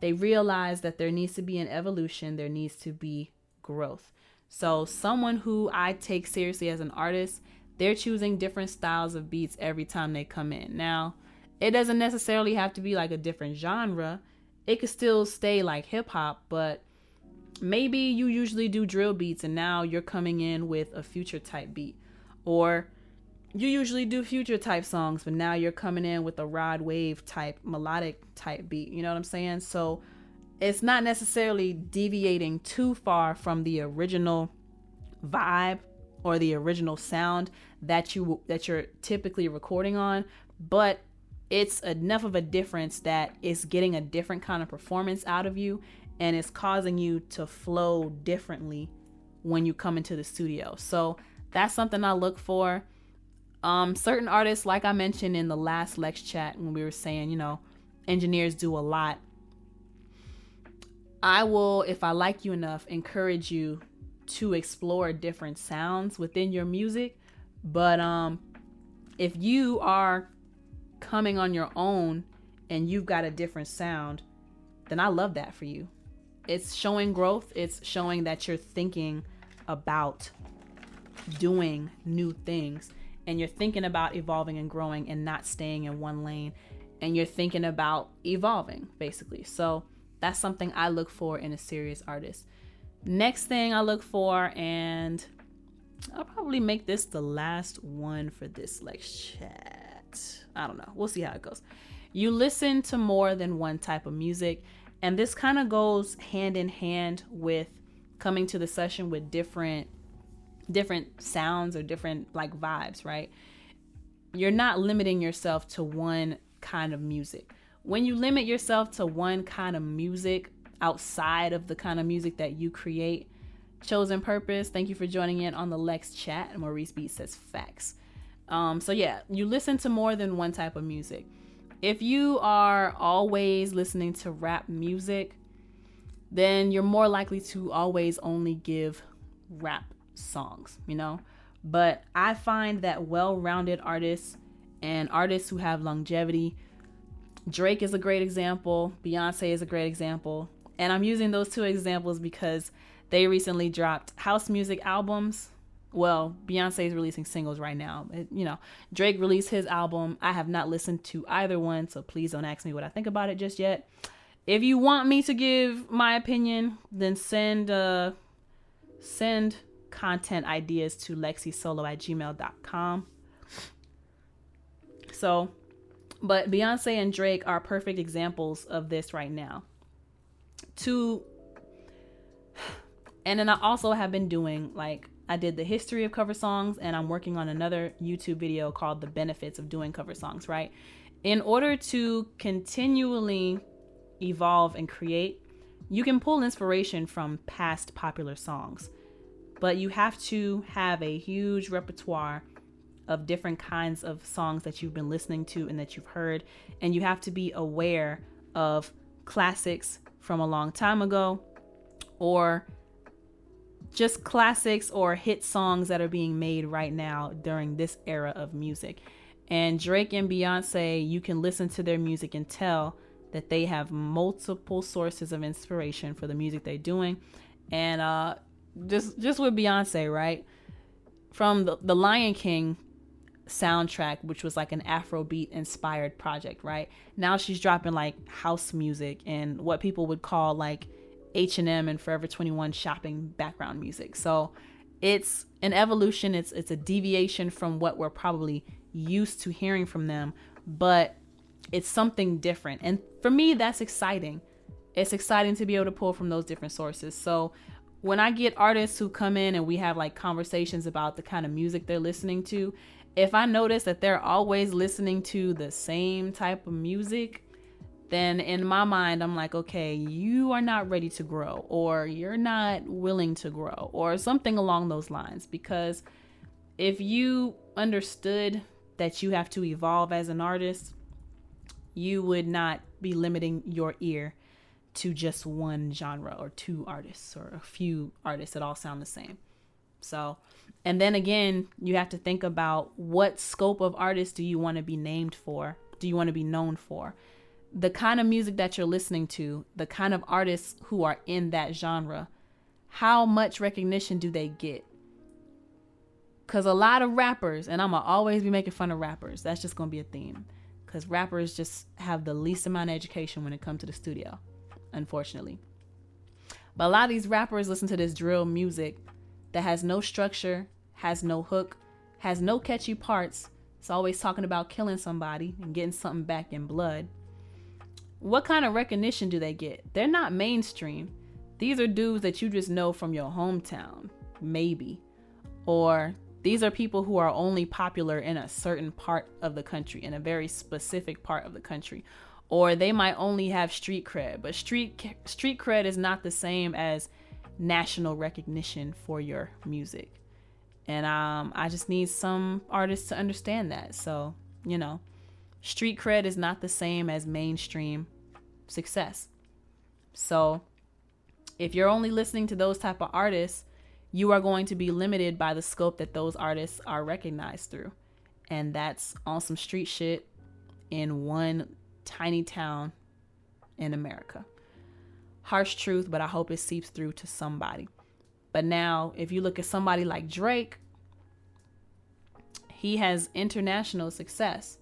they realize that there needs to be an evolution. There needs to be growth. So someone who I take seriously as an artist, they're choosing different styles of beats every time they come in. Now, it doesn't necessarily have to be like a different genre. It could still stay like hip hop, but maybe you usually do drill beats and now you're coming in with a future type beat. Or you usually do future type songs, but now you're coming in with a rod wave type, melodic type beat. You know what I'm saying? So it's not necessarily deviating too far from the original vibe or the original sound that you're typically recording on, but it's enough of a difference that it's getting a different kind of performance out of you, and it's causing you to flow differently when you come into the studio. So that's something I look for. Certain artists, like I mentioned in the last Lex chat when we were saying, engineers do a lot. I will, if I like you enough, encourage you to explore different sounds within your music. But if you are coming on your own and you've got a different sound, then I love that for you. It's showing growth. It's showing that you're thinking about doing new things, and you're thinking about evolving and growing and not staying in one lane, and you're thinking about evolving, basically. So that's something I look for in a serious artist. Next thing I look for, and I'll probably make this the last one for this LexChat. I don't know. We'll see how it goes. You listen to more than one type of music, and this kind of goes hand in hand with coming to the session with different sounds or different like vibes, right? You're not limiting yourself to one kind of music. When you limit yourself to one kind of music outside of the kind of music that you create, chosen purpose, thank you for joining in on the Lex chat. Maurice Beat says facts. So yeah, you listen to more than one type of music. If you are always listening to rap music, then you're more likely to always only give rap songs, But I find that well-rounded artists and artists who have longevity, Drake is a great example, Beyonce is a great example, and I'm using those two examples because they recently dropped house music albums. Well, Beyonce is releasing singles right now. Drake released his album. I have not listened to either one, so please don't ask me what I think about it just yet. If you want me to give my opinion, then send content ideas to lexisolo@gmail.com. But Beyonce and Drake are perfect examples of this right now. And then I also have been doing, I did the history of cover songs, and I'm working on another YouTube video called The Benefits of Doing Cover Songs, right? In order to continually evolve and create, you can pull inspiration from past popular songs, but you have to have a huge repertoire of different kinds of songs that you've been listening to and that you've heard, and you have to be aware of classics from a long time ago, or just classics or hit songs that are being made right now during this era of music. And Drake and Beyonce, you can listen to their music and tell that they have multiple sources of inspiration for the music they're doing. And just with Beyonce, right? From the Lion King soundtrack, which was like an Afrobeat inspired project, right? Now she's dropping like house music and what people would call like H&M and Forever 21 shopping background music. So it's an evolution. It's a deviation from what we're probably used to hearing from them, but it's something different. And for me, that's exciting. It's exciting to be able to pull from those different sources. So when I get artists who come in and we have like conversations about the kind of music they're listening to, if I notice that they're always listening to the same type of music, then in my mind, I'm like, okay, you are not ready to grow, or you're not willing to grow, or something along those lines. Because if you understood that you have to evolve as an artist, you would not be limiting your ear to just one genre or two artists or a few artists that all sound the same. So, and then again, you have to think about what scope of artists do you want to be named for? Do you want to be known for? The kind of music that you're listening to, the kind of artists who are in that genre, how much recognition do they get? Because a lot of rappers, and I'm going to always be making fun of rappers, that's just going to be a theme, because rappers just have the least amount of education when it comes to the studio, unfortunately. But a lot of these rappers listen to this drill music that has no structure, has no hook, has no catchy parts. It's always talking about killing somebody and getting something back in blood. What kind of recognition do they get? They're not mainstream. These are dudes that you just know from your hometown, maybe. Or these are people who are only popular in a certain part of the country, in a very specific part of the country. Or they might only have street cred, but street cred is not the same as national recognition for your music. And I just need some artists to understand that. So, street cred is not the same as mainstream success. So if you're only listening to those type of artists, you are going to be limited by the scope that those artists are recognized through. And that's on some street shit in one tiny town in America. Harsh truth, but I hope it seeps through to somebody. But now, if you look at somebody like Drake, he has international success.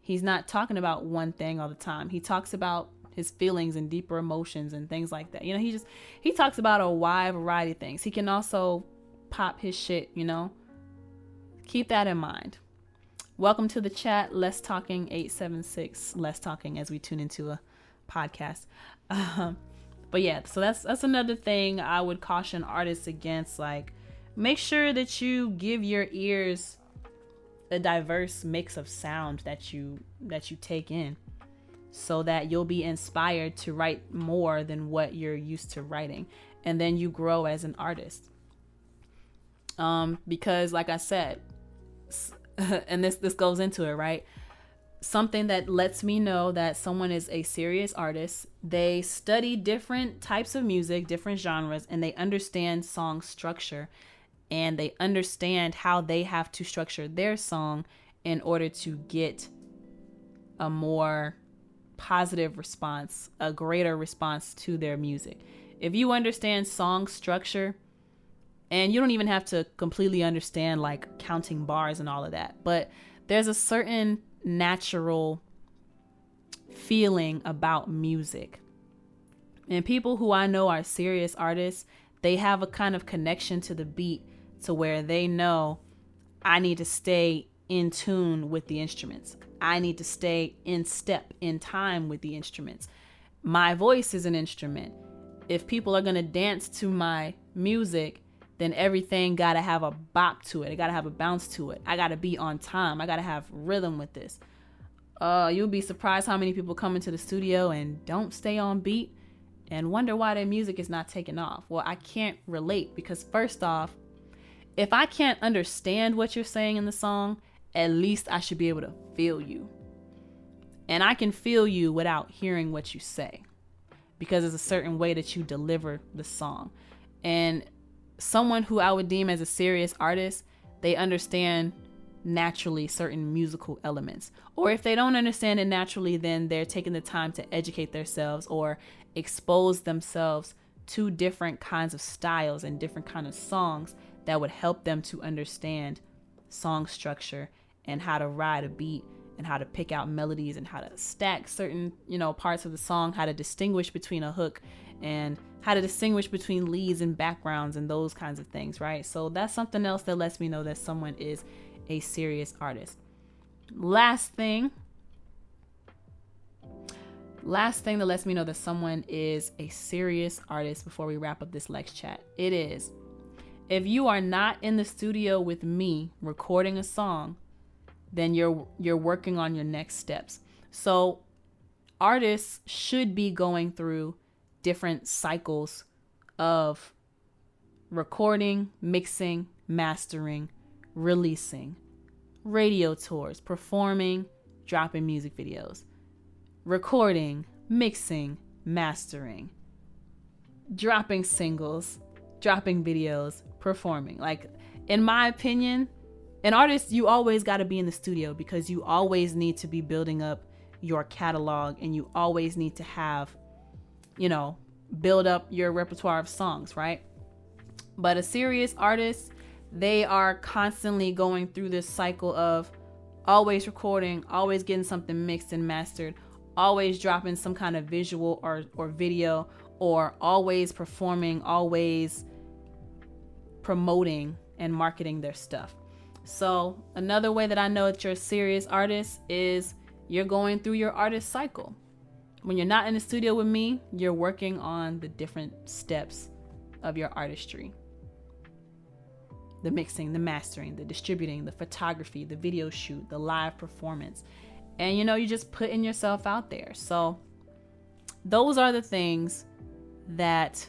He's not talking about one thing all the time. He talks about his feelings and deeper emotions and things like that. He talks about a wide variety of things. He can also pop his shit, Keep that in mind. Welcome to the chat, Less Talking 876, Less Talking, as we tune into a podcast. But yeah, so that's another thing I would caution artists against. Like, make sure that you give your ears a diverse mix of sound that you take in, so that you'll be inspired to write more than what you're used to writing, and then you grow as an artist. Because like I said, and this goes into it, right? Something that lets me know that someone is a serious artist, they study different types of music, different genres, and they understand song structure, and they understand how they have to structure their song in order to get a more positive response, a greater response to their music. If you understand song structure, and you don't even have to completely understand like counting bars and all of that, but there's a certain natural feeling about music. And people who I know are serious artists, they have a kind of connection to the beat to where they know, I need to stay in tune with the instruments. I need to stay in step, in time with the instruments. My voice is an instrument. If people are going to dance to my music, then everything got to have a bop to it. It got to have a bounce to it. I got to be on time. I got to have rhythm with this. You'll be surprised how many people come into the studio and don't stay on beat and wonder why their music is not taking off. Well, I can't relate, because first off, if I can't understand what you're saying in the song, at least I should be able to feel you. And I can feel you without hearing what you say, because there's a certain way that you deliver the song. And someone who I would deem as a serious artist, they understand naturally certain musical elements. Or if they don't understand it naturally, then they're taking the time to educate themselves or expose themselves to different kinds of styles and different kinds of songs that would help them to understand song structure and how to ride a beat and how to pick out melodies and how to stack certain, parts of the song, how to distinguish between a hook and how to distinguish between leads and backgrounds and those kinds of things, right? So that's something else that lets me know that someone is a serious artist. Last thing that lets me know that someone is a serious artist before we wrap up this Lex chat, it is, if you are not in the studio with me recording a song, then you're working on your next steps. So artists should be going through different cycles of recording, mixing, mastering, releasing, radio tours, performing, dropping music videos, recording, mixing, mastering, dropping singles, dropping videos, performing. Like, in my opinion, an artist, you always got to be in the studio, because you always need to be building up your catalog, and you always need to have, build up your repertoire of songs, right? But a serious artist, they are constantly going through this cycle of always recording, always getting something mixed and mastered, always dropping some kind of visual or video, or always performing, always promoting and marketing their stuff. So another way that I know that you're a serious artist is you're going through your artist cycle. When you're not in the studio with me, you're working on the different steps of your artistry. The mixing, the mastering, the distributing, the photography, the video shoot, the live performance. And you're just putting yourself out there. So those are the things that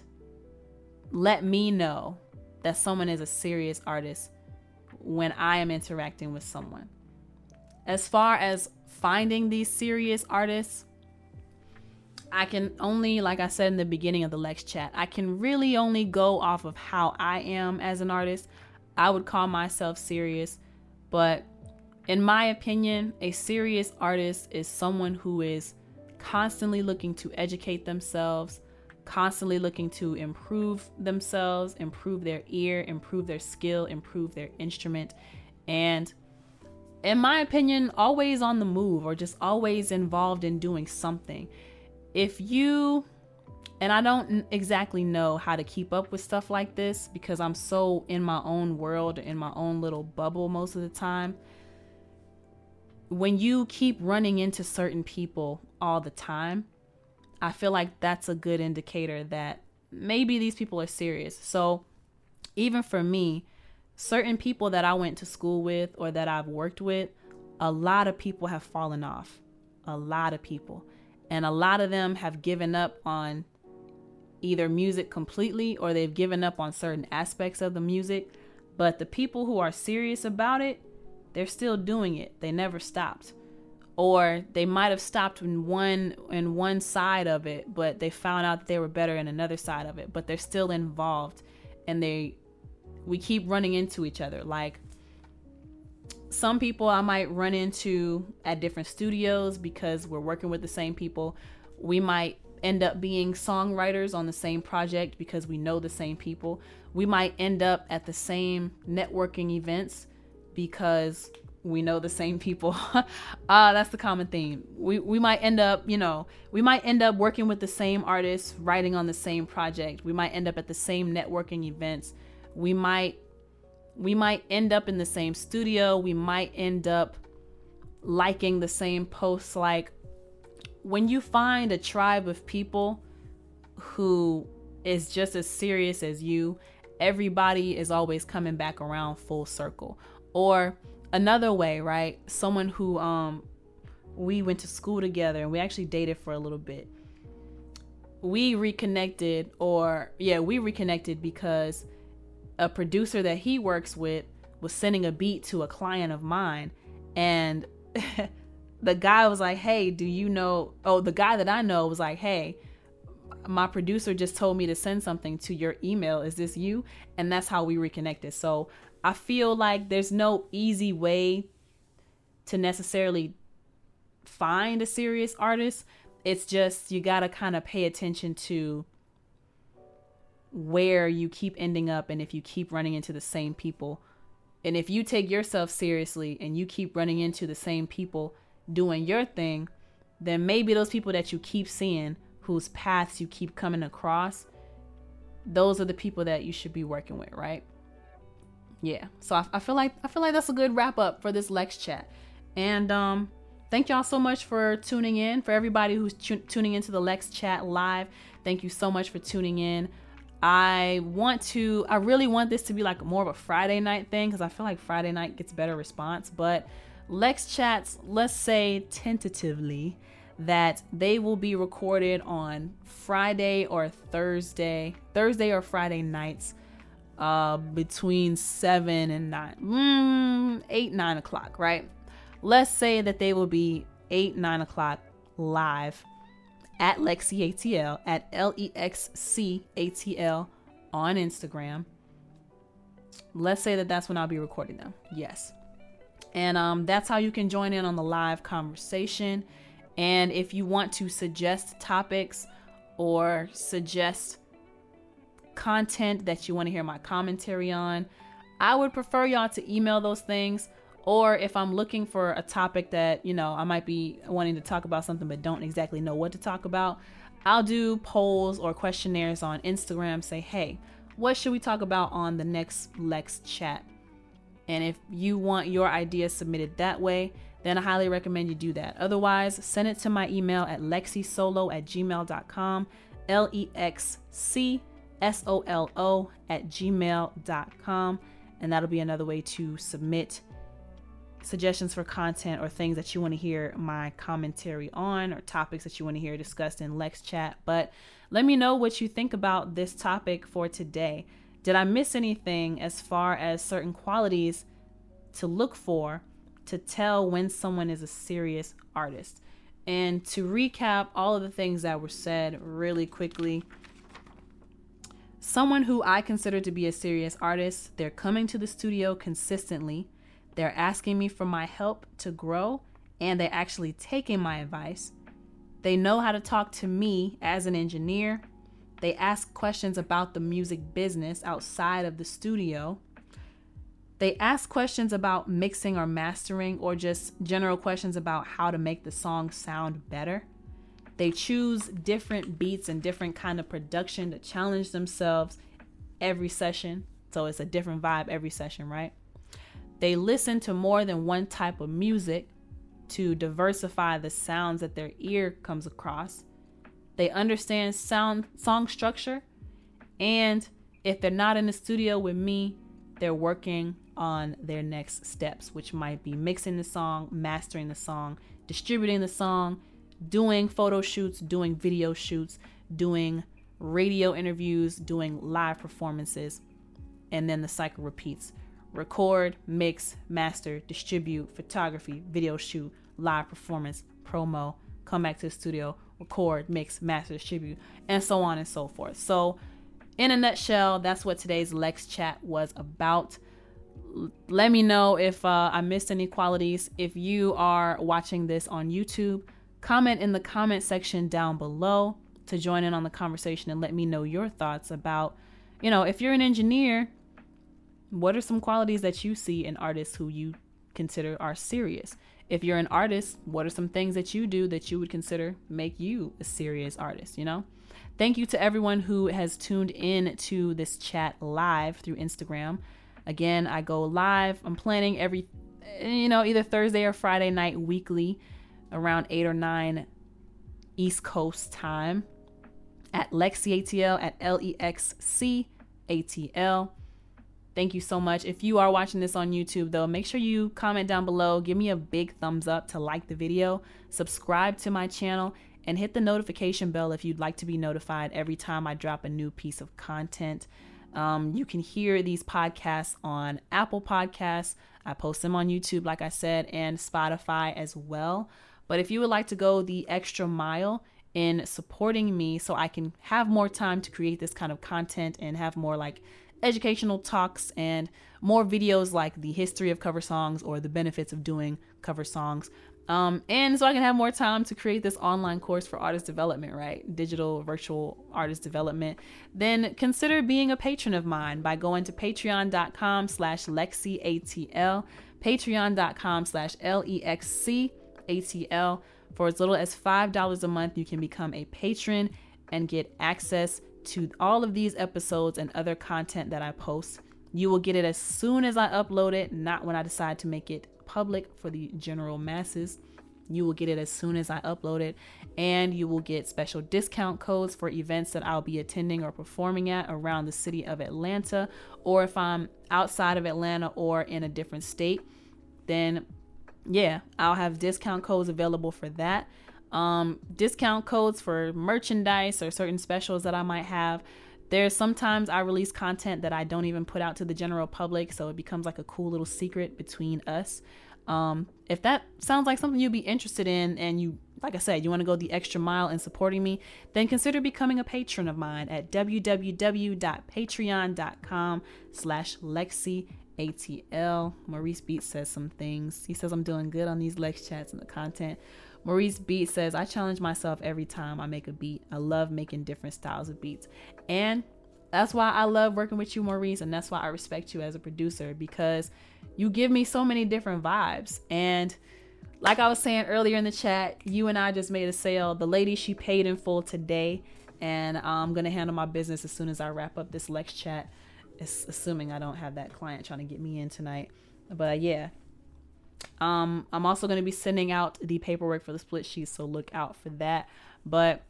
let me know that someone is a serious artist when I am interacting with someone. As far as finding these serious artists, I can only, like I said in the beginning of the Lex Chat, I can really only go off of how I am as an artist. I would call myself serious, but in my opinion, a serious artist is someone who is constantly looking to educate themselves, constantly looking to improve themselves, improve their ear, improve their skill, improve their instrument, and in my opinion, always on the move or just always involved in doing something. If you, and I don't exactly know how to keep up with stuff like this because I'm so in my own world, in my own little bubble most of the time. When you keep running into certain people all the time, I feel like that's a good indicator that maybe these people are serious. So even for me, certain people that I went to school with or that I've worked with, a lot of people have fallen off. A lot of people. And a lot of them have given up on either music completely or they've given up on certain aspects of the music. But the people who are serious about it, they're still doing it. They never stopped. Or they might have stopped in one side of it, but they found out that they were better in another side of it. But they're still involved, and we keep running into each other. Like some people I might run into at different studios because we're working with the same people. We might end up being songwriters on the same project because we know the same people. We might end up at the same networking events because we know the same people. That's the common theme. We might end up, we might end up working with the same artists, writing on the same project. We might end up at the same networking events. We might end up in the same studio. We might end up liking the same posts. Like when you find a tribe of people who is just as serious as you, everybody is always coming back around full circle. Or another way, right? Someone who we went to school together and we actually dated for a little bit. We reconnected because a producer that he works with was sending a beat to a client of mine, and the guy was like, hey, the guy that I know was like, hey, my producer just told me to send something to your email. Is this you? And that's how we reconnected. So I feel like there's no easy way to necessarily find a serious artist. It's just you got to kind of pay attention to where you keep ending up and if you keep running into the same people. And if you take yourself seriously and you keep running into the same people doing your thing, then maybe those people that you keep seeing, whose paths you keep coming across, those are the people that you should be working with, right? Yeah. So I feel like that's a good wrap up for this Lex Chat. And thank y'all so much for tuning in. For everybody who's tuning into the Lex Chat live, thank you so much for tuning in. I really want this to be like more of a Friday night thing because I feel like Friday night gets better response. But Lex Chats, let's say tentatively that they will be recorded on Friday or Thursday or Friday nights, between 7 and 9 o'clock, right? Let's say that they will be 9 o'clock live at LexCATL, at LEXCATL on Instagram. Let's say that that's when I'll be recording them. Yes. And that's how you can join in on the live conversation. And if you want to suggest topics or suggest content that you want to hear my commentary on, I would prefer y'all to email those things. Or if I'm looking for a topic that, I might be wanting to talk about something but don't exactly know what to talk about, I'll do polls or questionnaires on Instagram. Say, hey, what should we talk about on the next Lex Chat? And if you want your ideas submitted that way, then I highly recommend you do that. Otherwise, send it to my email at lexisolo@gmail.com, LEXCSOLO@gmail.com. And that'll be another way to submit suggestions for content or things that you want to hear my commentary on, or topics that you want to hear discussed in Lex Chat. But let me know what you think about this topic for today. Did I miss anything as far as certain qualities to look for to tell when someone is a serious artist? And to recap all of the things that were said really quickly, someone who I consider to be a serious artist, they're coming to the studio consistently, they're asking me for my help to grow, and they're actually taking my advice. They know how to talk to me as an engineer. They ask questions about the music business outside of the studio. They ask questions about mixing or mastering, or just general questions about how to make the song sound better. They choose different beats and different kind of production to challenge themselves every session. So it's a different vibe every session, right? They listen to more than one type of music to diversify the sounds that their ear comes across. They understand song structure. And if they're not in the studio with me, they're working on their next steps, which might be mixing the song, mastering the song, distributing the song, doing photo shoots, doing video shoots, doing radio interviews, doing live performances. And then the cycle repeats. Record, mix, master, distribute, photography, video shoot, live performance, promo, come back to the studio, record, mix, master, distribute, and so on and so forth. So in a nutshell, that's what today's LexChat was about. Let me know if I missed any qualities. If you are watching this on YouTube, comment in the comment section down below to join in on the conversation and let me know your thoughts about, if you're an engineer, what are some qualities that you see in artists who you consider are serious? If you're an artist, what are some things that you do that you would consider make you a serious artist, Thank you to everyone who has tuned in to this chat live through Instagram. Again, I go live. I'm planning every, either Thursday or Friday night weekly around 8 or 9 East Coast time at LexCATL at LEXCATL. Thank you so much. If you are watching this on YouTube, though, make sure you comment down below. Give me a big thumbs up to like the video. Subscribe to my channel and hit the notification bell if you'd like to be notified every time I drop a new piece of content. You can hear these podcasts on Apple Podcasts. I post them on YouTube, like I said, and Spotify as well. But if you would like to go the extra mile in supporting me so I can have more time to create this kind of content and have more like educational talks and more videos like the history of cover songs or the benefits of doing cover songs, and so I can have more time to create this online course for artist development, right? Digital virtual artist development, then consider being a patron of mine by going to patreon.com/LexCATL, patreon.com/LEXCATL. For as little as $5 a month, you can become a patron and get access to all of these episodes and other content that I post. You will get it as soon as I upload it, not when I decide to make it public for the general masses. You will get it as soon as I upload it, and you will get special discount codes for events that I'll be attending or performing at around the city of Atlanta, or if I'm outside of Atlanta or in a different state, then I'll have discount codes available for that. Discount codes for merchandise or certain specials that I might have. There's sometimes I release content that I don't even put out to the general public, so it becomes like a cool little secret between us. If that sounds like something you'd be interested in, and you, like I said, you want to go the extra mile in supporting me, then consider becoming a patron of mine at www.patreon.com/LexCATL. Maurice Beats says some things. He says I'm doing good on these Lex chats and the content. Maurice Beats says, I challenge myself every time I make a beat. I love making different styles of beats. And that's why I love working with you, Maurice. And that's why I respect you as a producer, because you give me so many different vibes. And like I was saying earlier in the chat, you and I just made a sale. The lady, she paid in full today. And I'm going to handle my business as soon as I wrap up this Lex chat. It's assuming I don't have that client trying to get me in tonight. But I'm also going to be sending out the paperwork for the split sheet, so look out for that. But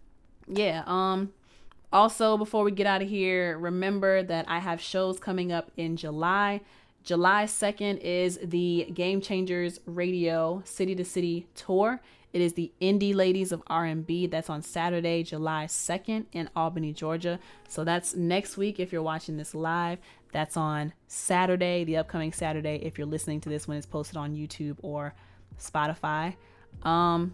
also, before we get out of here, remember that I have shows coming up in July. July 2nd is the Game Changers Radio City to City Tour It is the Indie Ladies of R&B. That's on Saturday, July 2nd in Albany, Georgia. So that's next week if you're watching this live. That's on Saturday, the upcoming Saturday, if you're listening to this when it's posted on YouTube or Spotify. And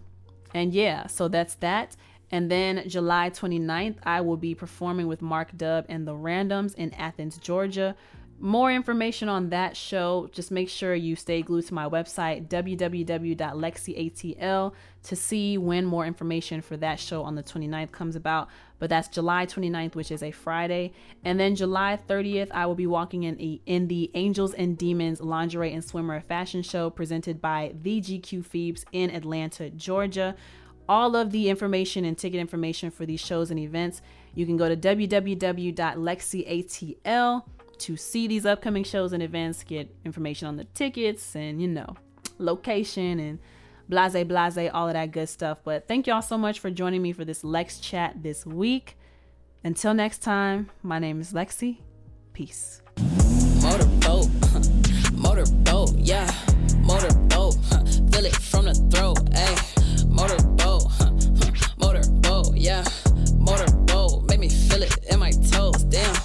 yeah, so that's that. And then July 29th, I will be performing with Mark Dub and the Randoms in Athens, Georgia. More information on that show, just make sure you stay glued to my website, www.LexCATL, to see when more information for that show on the 29th comes about. But that's July 29th, which is a Friday. And then July 30th, I will be walking in the Angels and Demons Lingerie and Swimwear Fashion Show presented by the GQ Phoebes in Atlanta, Georgia. All of the information and ticket information for these shows and events, you can go to www.LexCATL to see these upcoming shows and events, get information on the tickets and, you know, location and blase, all of that good stuff. But thank y'all so much for joining me for this Lex Chat this week. Until next time, my name is Lexi. Peace. Motorboat, yeah. Motorboat, feel it from the throat, ayy. Motorboat, yeah. Motorboat, make me feel it in my toes, damn.